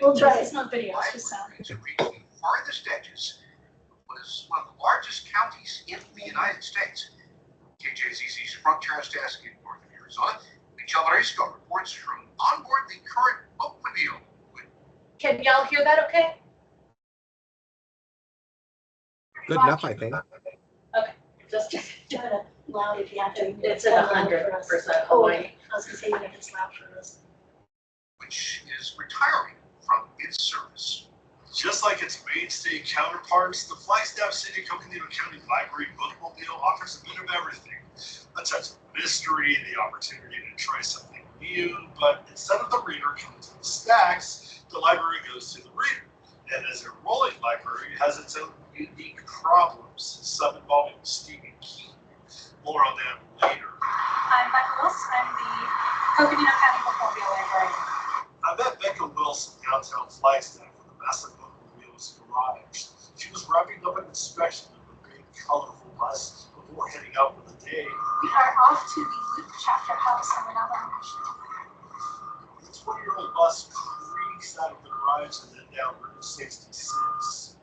We'll try. It's not video, it's just sound. To reach the farthest edges was one of the largest counties in the United States. KJZZ's Frontiers Desk in northern Arizona, Michelle Varesco reports from on board the current bookmobile. can y'all hear that okay? Good enough, I think. Just, Turn it loud if you have to. it's at 100%. Oh, okay. I was gonna say, even if it's loud for us. Which is retiring from its service. Just like its mainstay counterparts, the Flagstaff City Coconino County Library Bookmobile offers a bit of everything. A touch of mystery, the opportunity to try something new, but instead of the reader coming to the stacks, the library goes to the reader. And as a rolling library, it has its own unique problems, some involving Stephen King. More on that later. I'm Becca Wilson. I'm the Coconino County Bookmobile Librarian. I met Becca Wilson downtown Flagstaff when the massive bookmobile was garaged. She was wrapping up an inspection of a big, colorful bus before heading out for the day. We are off to the Loop Chapter House on another mission. The 20-year-old bus creaks out of the garage and then down Route 66.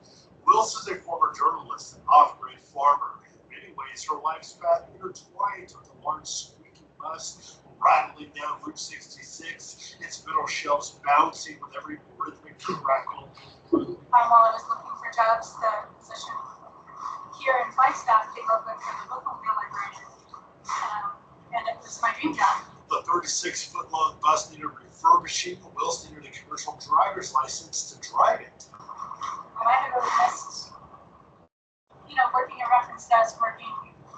Wilson's a former journalist and off-grid farmer. In many ways, her life's path intertwined with a large squeaky bus rattling down Route 66, its metal shelves bouncing with every rhythmic crackle. While I was looking for jobs, the position here in Flagstaff came open for the bookmobile librarian. And it was my dream job. The 36-foot-long bus needed refurbishing, but Wilson needed a commercial driver's license to drive it. I had really missed, working a reference desk, working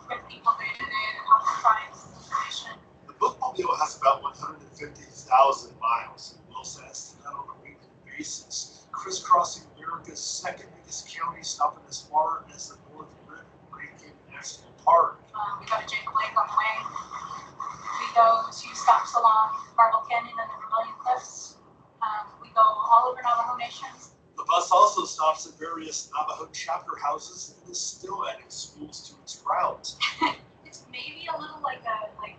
with people day to day to help them find information. The bookmobile has about 150,000 miles, and Wilson has to that on a weekly basis, crisscrossing America's second biggest county, stopping as far as the North Rankin National Park. We go to Jacob Lake on the way. We go to stops along Marble Canyon and the Vermilion Cliffs. We go all over Navajo Nation. The bus also stops at various Navajo chapter houses and is still adding schools to its route. It's maybe a little like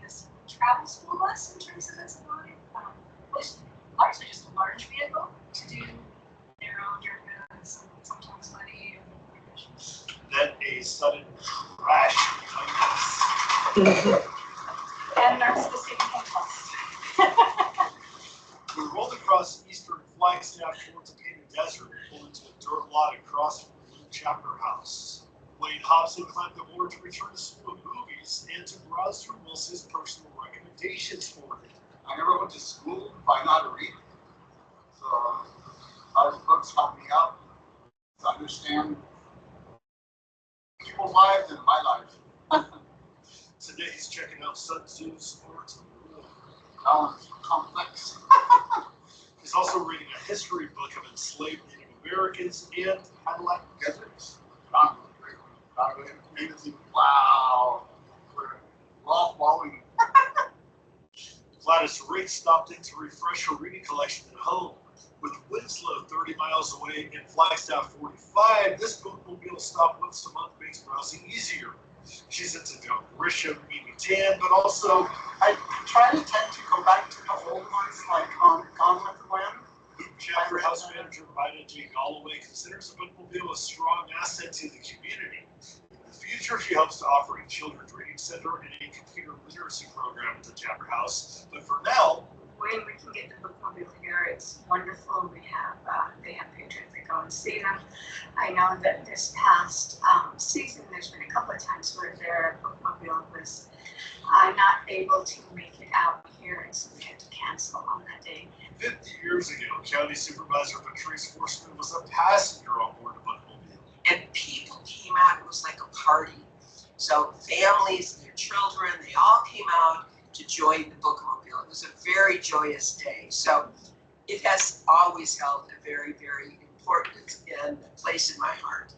this travel school bus in terms of its ability. It's largely just a large vehicle to do their own yoga, sometimes money. Then a sudden crash behind us. And narcissistic intent. We rolled across eastern Flagstaff towards a painted desert and pulled into a dirt lot across from the Blue Chapter House. Wade Hobson climbed aboard to return to school of movies and to browse through Wilson's personal recommendations for it. I never went to school to find out how to read. So our books helped me out to understand people's lives and my life. Today he's checking out Sun Tzu's Art of War. That one's complex. He's also reading a history book of enslaved Native Americans and Cadillac deserts. Wow. We're all following. Gladys Rick stopped in to refresh her reading collection at home. With Winslow 30 miles away and Flagstaff 45, this bookmobile stop once a month makes browsing easier. She's into John Grisham, Mimi Tan, but also I try to tend to go back to the old ones, like Gone with the Wind. Loop Chapter House Manager Ida J. Galloway considers the bookmobile a strong asset to the community. In the future, she hopes to offer a children's reading center and a computer literacy program at the Chapter House. But for now, when we can get the bookmobile here, it's wonderful. They have patrons that go and see them. I know that this past season, there's been a couple of times where their bookmobile was not able to make it out here, and so we had to cancel on that day. 50 years ago, County Supervisor Patrice Forsman was a passenger on board the bookmobile. And people came out. It was like a party. So families, their children, they all came out to join the bookmobile. It was a very joyous day. So it has always held a very, very important and place in my heart.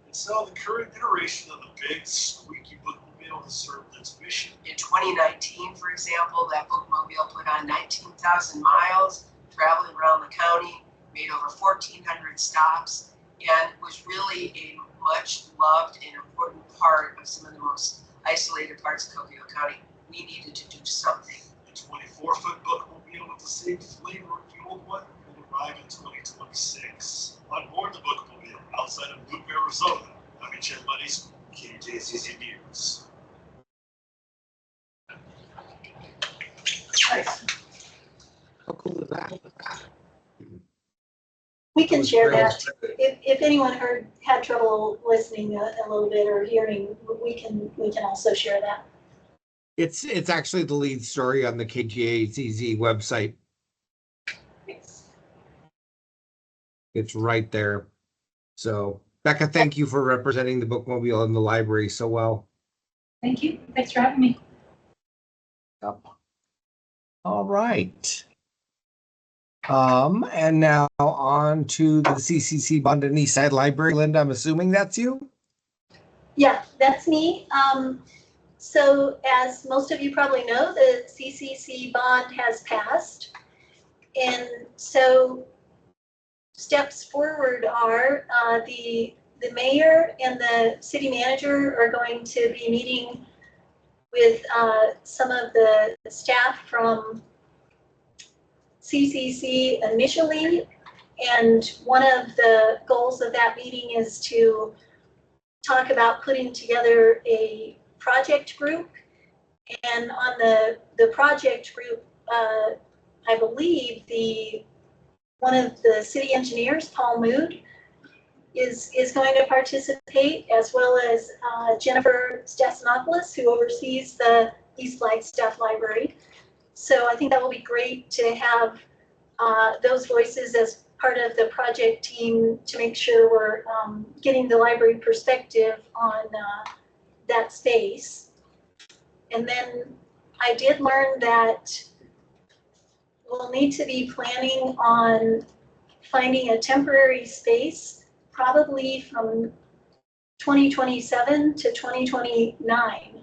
And so the current iteration of the big squeaky bookmobile has served its mission. In 2019, for example, that bookmobile put on 19,000 miles traveling around the county, made over 1,400 stops, and was really a much loved and important part of some of the most isolated parts of Coconino County. We needed to do something. The 24-foot bookmobile with the same flavor of the old one will arrive in 2026. On board the bookmobile outside of Loop, Arizona, I'm Chad Buddies, KJCC News. Nice. How cool is that? We can was share great. that. If anyone had trouble listening a little bit or hearing, we can also share that. It's actually the lead story on the KGACZ website. It's right there. So Becca, thank you for representing the bookmobile and the library so well. Thank you. Thanks for having me. Yep. All right. And now on to the CCC Bond and Eastside Library. Linda, I'm assuming that's you? Yeah, that's me. So as most of you probably know, the CCC bond has passed. And so steps forward are the mayor and the city manager are going to be meeting with some of the staff from CCC initially. And one of the goals of that meeting is to talk about putting together a project group. And on the project group, I believe one of the city engineers, Paul Mood, is going to participate, as well as Jennifer Stassinopoulos, who oversees the East Flagstaff Library. So I think that will be great to have those voices as part of the project team to make sure we're getting the library perspective on that space. And then I did learn that we'll need to be planning on finding a temporary space, probably from 2027 to 2029.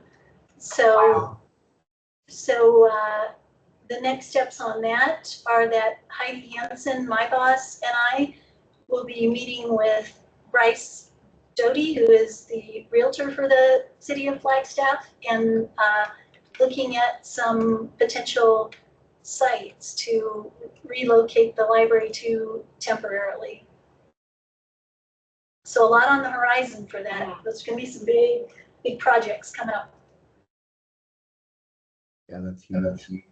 So, the next steps on that are that Heidi Hansen, my boss, and I will be meeting with Bryce Doty, who is the realtor for the city of Flagstaff, and looking at some potential sites to relocate the library to temporarily. So a lot on the horizon for that. There's going to be some big projects coming up. Yeah, that's huge.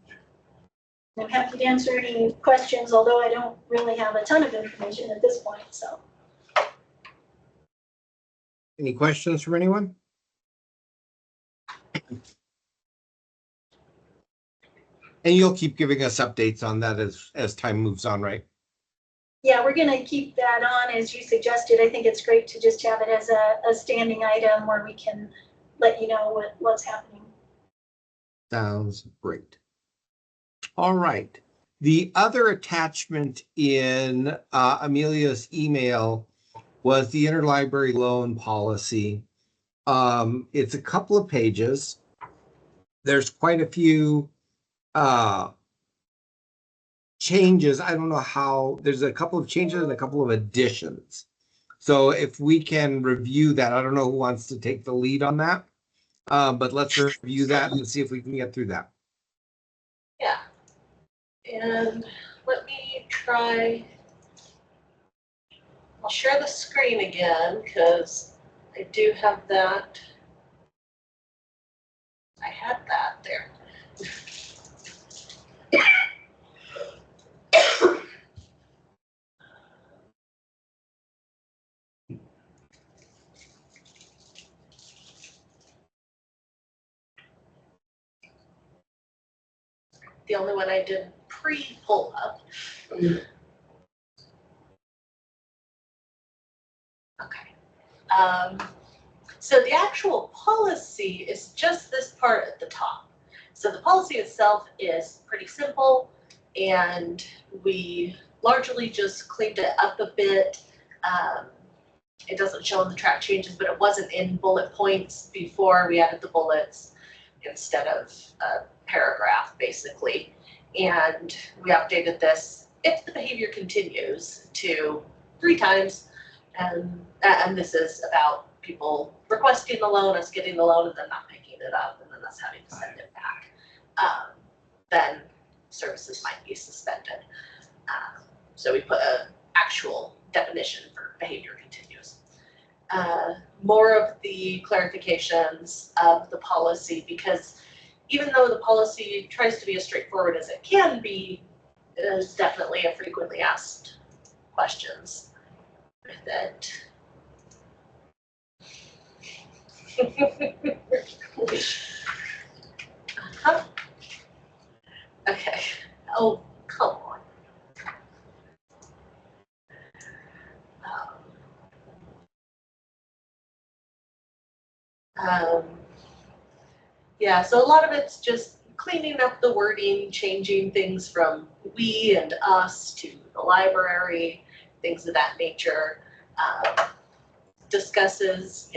I'm happy to answer any questions, although I don't really have a ton of information at this point, so. Any questions from anyone? And you'll keep giving us updates on that as time moves on, right? Yeah, we're going to keep that on as you suggested. I think it's great to just have it as a standing item where we can let you know what's happening. Sounds great. All right. The other attachment in Amelia's email was the interlibrary loan policy. It's a couple of pages. There's quite a few changes. I don't know how, there's a couple of changes and a couple of additions. So if we can review that, I don't know who wants to take the lead on that, but let's review that and see if we can get through that. Yeah. And let me try, I'll share the screen again because I do have that. I had that there. The only one I did pre-pull up. Okay. So the actual policy is just this part at the top. So the policy itself is pretty simple, and we largely just cleaned it up a bit. It doesn't show in the track changes, but it wasn't in bullet points before. We added the bullets instead of a paragraph, basically. And we updated this, if the behavior continues, to 3 times. And this is about people requesting the loan, us getting the loan, and then not picking it up, and then us having to send it back. Then services might be suspended. So we put an actual definition for behavior continues. More of the clarifications of the policy, because even though the policy tries to be as straightforward as it can be, there's definitely a frequently asked questions with it. Okay. Oh, come on. Yeah, so a lot of it's just cleaning up the wording, changing things from we and us to the library, things of that nature. Discusses,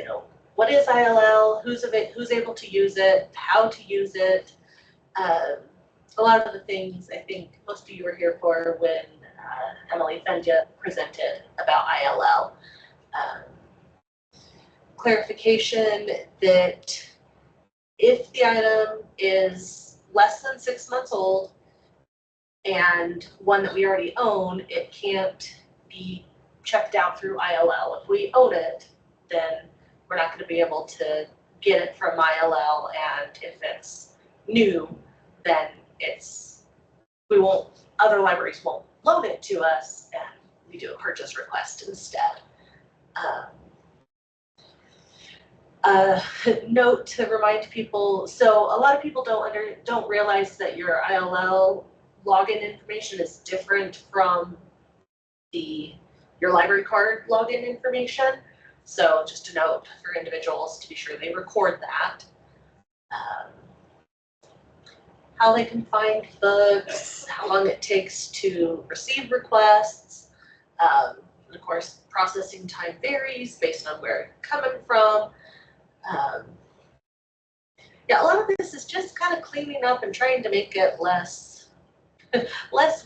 what is ILL, who's able to use it, how to use it. A lot of the things I think most of you were here for when Emily Fendia presented about ILL. Clarification that if the item is less than 6 months old and one that we already own, it can't be checked out through ILL. If we own it, then we're not going to be able to get it from ILL, and if it's new, then other libraries won't loan it to us, and we do a purchase request instead. Note to remind people, so a lot of people don't realize that your ILL login information is different from your library card login information. So just a note for individuals to be sure they record that. How they can find books, how long it takes to receive requests. And of course, processing time varies based on where it's coming from. Yeah, a lot of this is just kind of cleaning up and trying to make it less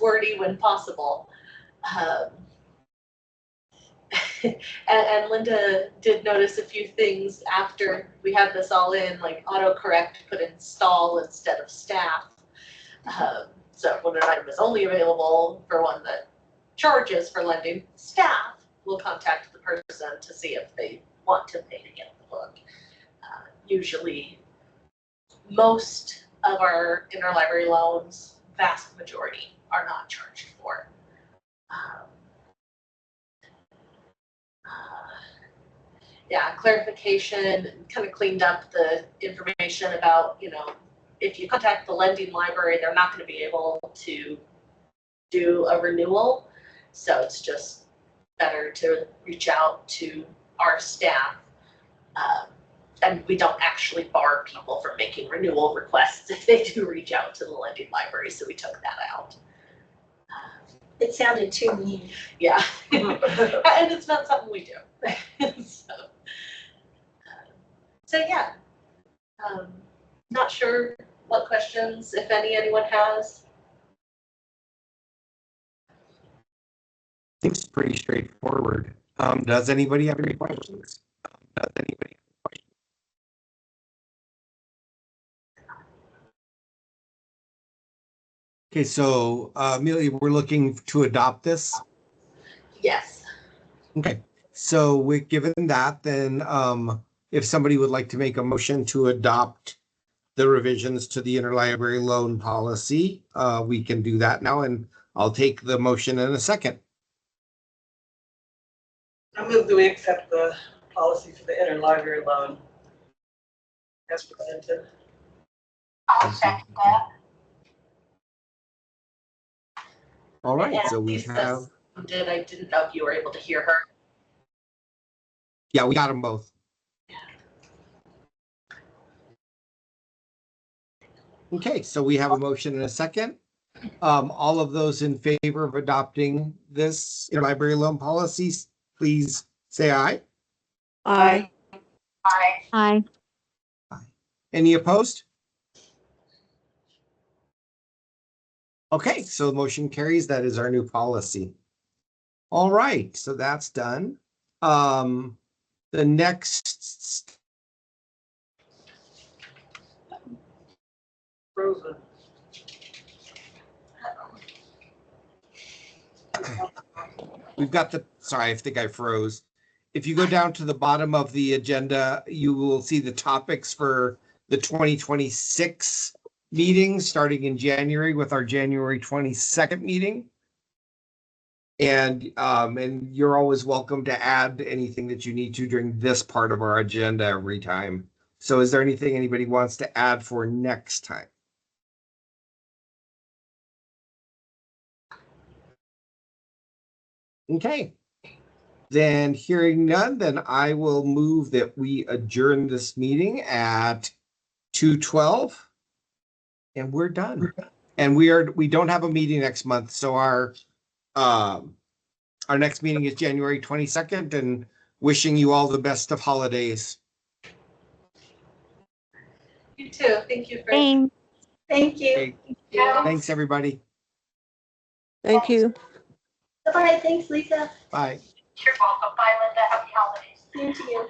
wordy when possible. And Linda did notice a few things after we had this all in, like autocorrect put install instead of staff. So when an item is only available for one that charges for lending, staff will contact the person to see if they want to pay to get the book. Usually, most of our interlibrary loans, vast majority, are not charged for. Yeah, clarification, kind of cleaned up the information about, if you contact the lending library, they're not going to be able to do a renewal. So it's just better to reach out to our staff. And we don't actually bar people from making renewal requests if they do reach out to the lending library. So we took that out. It sounded too mean. Yeah. And it's not something we do. So yeah, not sure what questions, if any, anyone has. I think it's pretty straightforward. Does anybody have any questions? Okay, so Amelia, we're looking to adopt this. Yes. Okay, so given that, then if somebody would like to make a motion to adopt the revisions to the interlibrary loan policy, we can do that now, and I'll take the motion in a second. I move that we accept the policy for the interlibrary loan as presented. I'll second that. All right, And so we Lisa have, I didn't know if you were able to hear her. yeah, we got them both. Okay, so we have a motion in a second. All of those in favor of adopting this interlibrary loan policies, please say aye. Aye. Aye. Any opposed? Okay, so the motion carries. That is our new policy. All right, so that's done. The next, Frozen. we've got the, sorry, I think I froze. If you go down to the bottom of the agenda, you will see the topics for the 2026 meeting starting in January with our January 22nd meeting. And you're always welcome to add anything that you need to during this part of our agenda every time. So is there anything anybody wants to add for next time? Okay. Then hearing none, then I will move that we adjourn this meeting at 2:12. And we're done. And we don't have a meeting next month, so our next meeting is January 22nd, and wishing you all the best of holidays. You too. Thank you for. Thanks. Thank you. Okay. Thanks, everybody. Thank you. Bye-bye, thanks, Lisa. Bye. You're welcome. Bye, Linda. Happy holidays. Same to you.